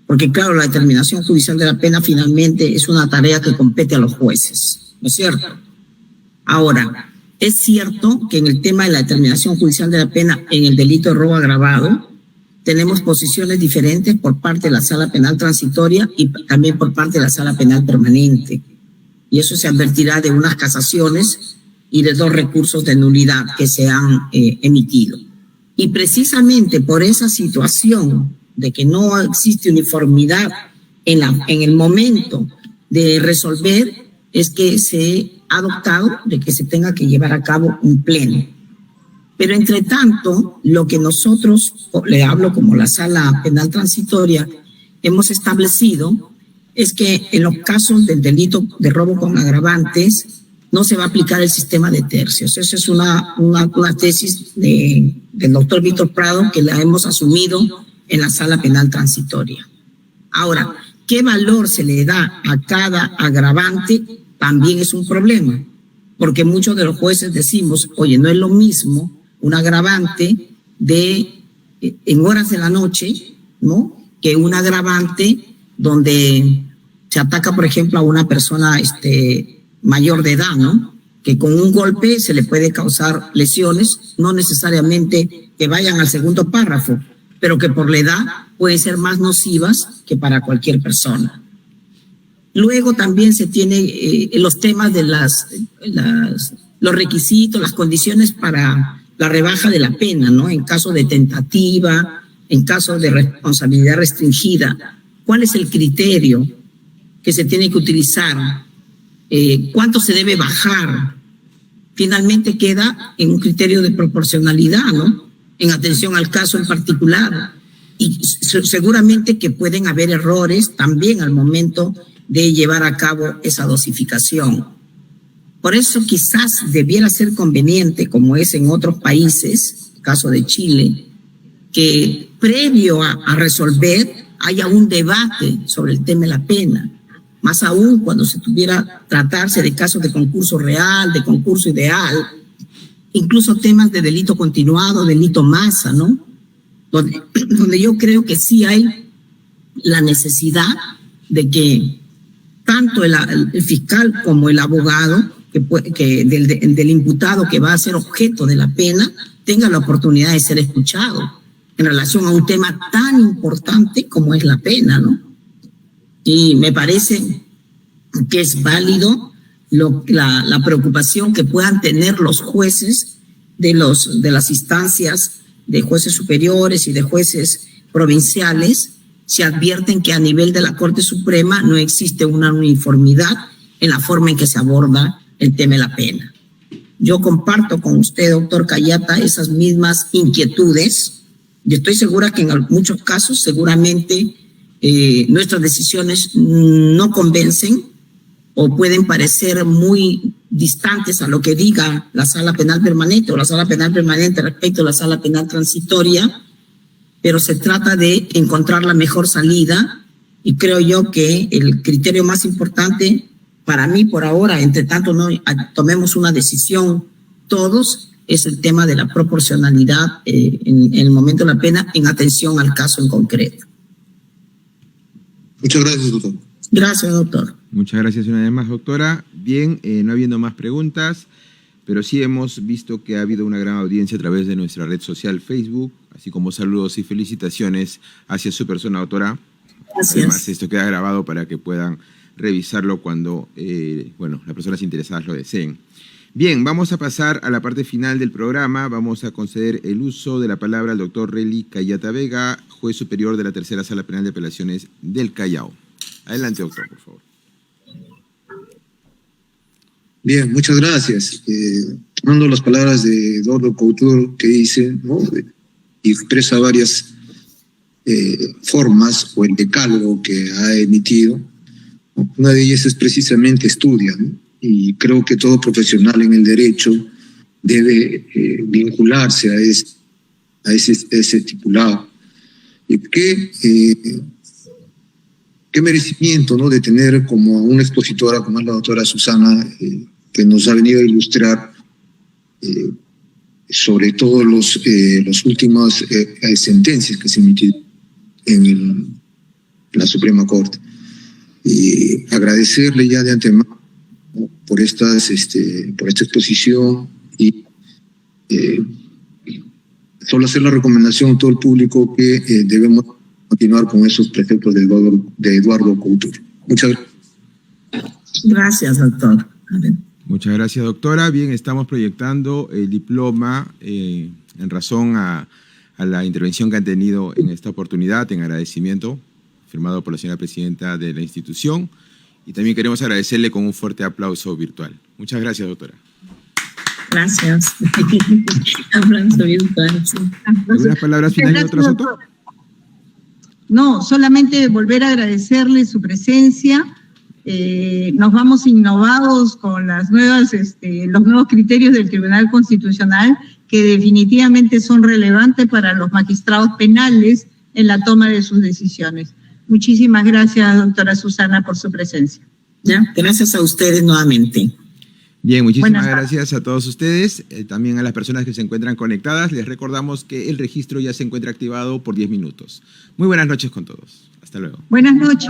Porque claro, la determinación judicial de la pena finalmente es una tarea que compete a los jueces, ¿no es cierto? Ahora, es cierto que en el tema de la determinación judicial de la pena en el delito de robo agravado, tenemos posiciones diferentes por parte de la Sala Penal Transitoria y también por parte de la Sala Penal Permanente. Y eso se advertirá de unas casaciones y de 2 recursos de nulidad que se han emitido. Y precisamente por esa situación de que no existe uniformidad en el momento de resolver, es que se ha adoptado de que se tenga que llevar a cabo un pleno. Pero entre tanto, lo que nosotros, le hablo como la Sala Penal Transitoria, hemos establecido es que en los casos del delito de robo con agravantes no se va a aplicar el sistema de tercios. Esa es una tesis del doctor Víctor Prado que la hemos asumido en la Sala Penal Transitoria. Ahora, ¿qué valor se le da a cada agravante? También es un problema, porque muchos de los jueces decimos, oye, no es lo mismo un agravante en horas de la noche, ¿no?, que un agravante donde se ataca, por ejemplo, a una persona mayor de edad, ¿no?, que con un golpe se le puede causar lesiones, no necesariamente que vayan al segundo párrafo, pero que por la edad pueden ser más nocivas que para cualquier persona. Luego también se tiene los temas de los requisitos, las condiciones para la rebaja de la pena, ¿no?, en caso de tentativa, en caso de responsabilidad restringida. ¿Cuál es el criterio que se tiene que utilizar? ¿Cuánto se debe bajar? Finalmente queda en un criterio de proporcionalidad, ¿no?, en atención al caso en particular. Y seguramente que pueden haber errores también al momento de llevar a cabo esa dosificación. Por eso quizás debiera ser conveniente, como es en otros países, caso de Chile, que previo a resolver haya un debate sobre el tema de la pena, más aún cuando se tuviera tratarse de casos de concurso real, de concurso ideal, incluso temas de delito continuado, delito masa, ¿no?, donde yo creo que sí hay la necesidad de que tanto el fiscal como el abogado del imputado que va a ser objeto de la pena tenga la oportunidad de ser escuchado en relación a un tema tan importante como es la pena, ¿no? Y me parece que es válido la preocupación que puedan tener los jueces de las instancias de jueces superiores y de jueces provinciales, si advierten que a nivel de la Corte Suprema no existe una uniformidad en la forma en que se aborda el tema de la pena. Yo comparto con usted, doctor Cayata, esas mismas inquietudes y estoy segura que en muchos casos seguramente nuestras decisiones no convencen o pueden parecer muy distantes a lo que diga la Sala Penal Permanente o la Sala Penal Permanente respecto a la Sala Penal Transitoria, pero se trata de encontrar la mejor salida y creo yo que el criterio más importante para mí por ahora, entre tanto no tomemos una decisión todos, es el tema de la proporcionalidad en el momento de la pena en atención al caso en concreto. Muchas gracias, doctor. Gracias, doctor. Muchas gracias una vez más, doctora. Bien, no habiendo más preguntas, pero sí hemos visto que ha habido una gran audiencia a través de nuestra red social Facebook, así como saludos y felicitaciones hacia su persona, doctora. Gracias. Además, esto queda grabado para que puedan revisarlo cuando las personas interesadas lo deseen. Bien, vamos a pasar a la parte final del programa. Vamos a conceder el uso de la palabra al doctor Relly Cayata Vega, juez superior de la Tercera Sala Penal de Apelaciones del Callao. Adelante, doctor, por favor. Bien, muchas gracias. Tomando las palabras de Eduardo Couture que dice, ¿no?, y expresa varias formas o el decálogo que ha emitido. Una de ellas es precisamente estudia, ¿no? Y creo que todo profesional en el derecho debe vincularse a ese estipulado. Y qué merecimiento, ¿no?, de tener como una expositora como es la doctora Susana, que nos ha venido a ilustrar sobre todo las últimas sentencias que se emitieron en la Suprema Corte. Y agradecerle ya de antemano por esta exposición y solo hacer la recomendación a todo el público que debemos continuar con esos preceptos de Eduardo Couture. Muchas gracias. Gracias, doctor. Muchas gracias, doctora. Bien, estamos proyectando el diploma en razón a la intervención que han tenido en esta oportunidad, en agradecimiento, firmado por la señora presidenta de la institución. Y también queremos agradecerle con un fuerte aplauso virtual. Muchas gracias, doctora. Gracias. Aplauso virtual. Sí. ¿Algunas palabras finales, doctora Soto? No, solamente volver a agradecerle su presencia. Nos vamos innovados con los nuevos criterios del Tribunal Constitucional, que definitivamente son relevantes para los magistrados penales en la toma de sus decisiones. Muchísimas gracias, doctora Susana, por su presencia. ¿Ya? Gracias a ustedes nuevamente. Bien, muchísimas gracias a todos ustedes, también a las personas que se encuentran conectadas. Les recordamos que el registro ya se encuentra activado por 10 minutos. Muy buenas noches con todos. Hasta luego. Buenas noches.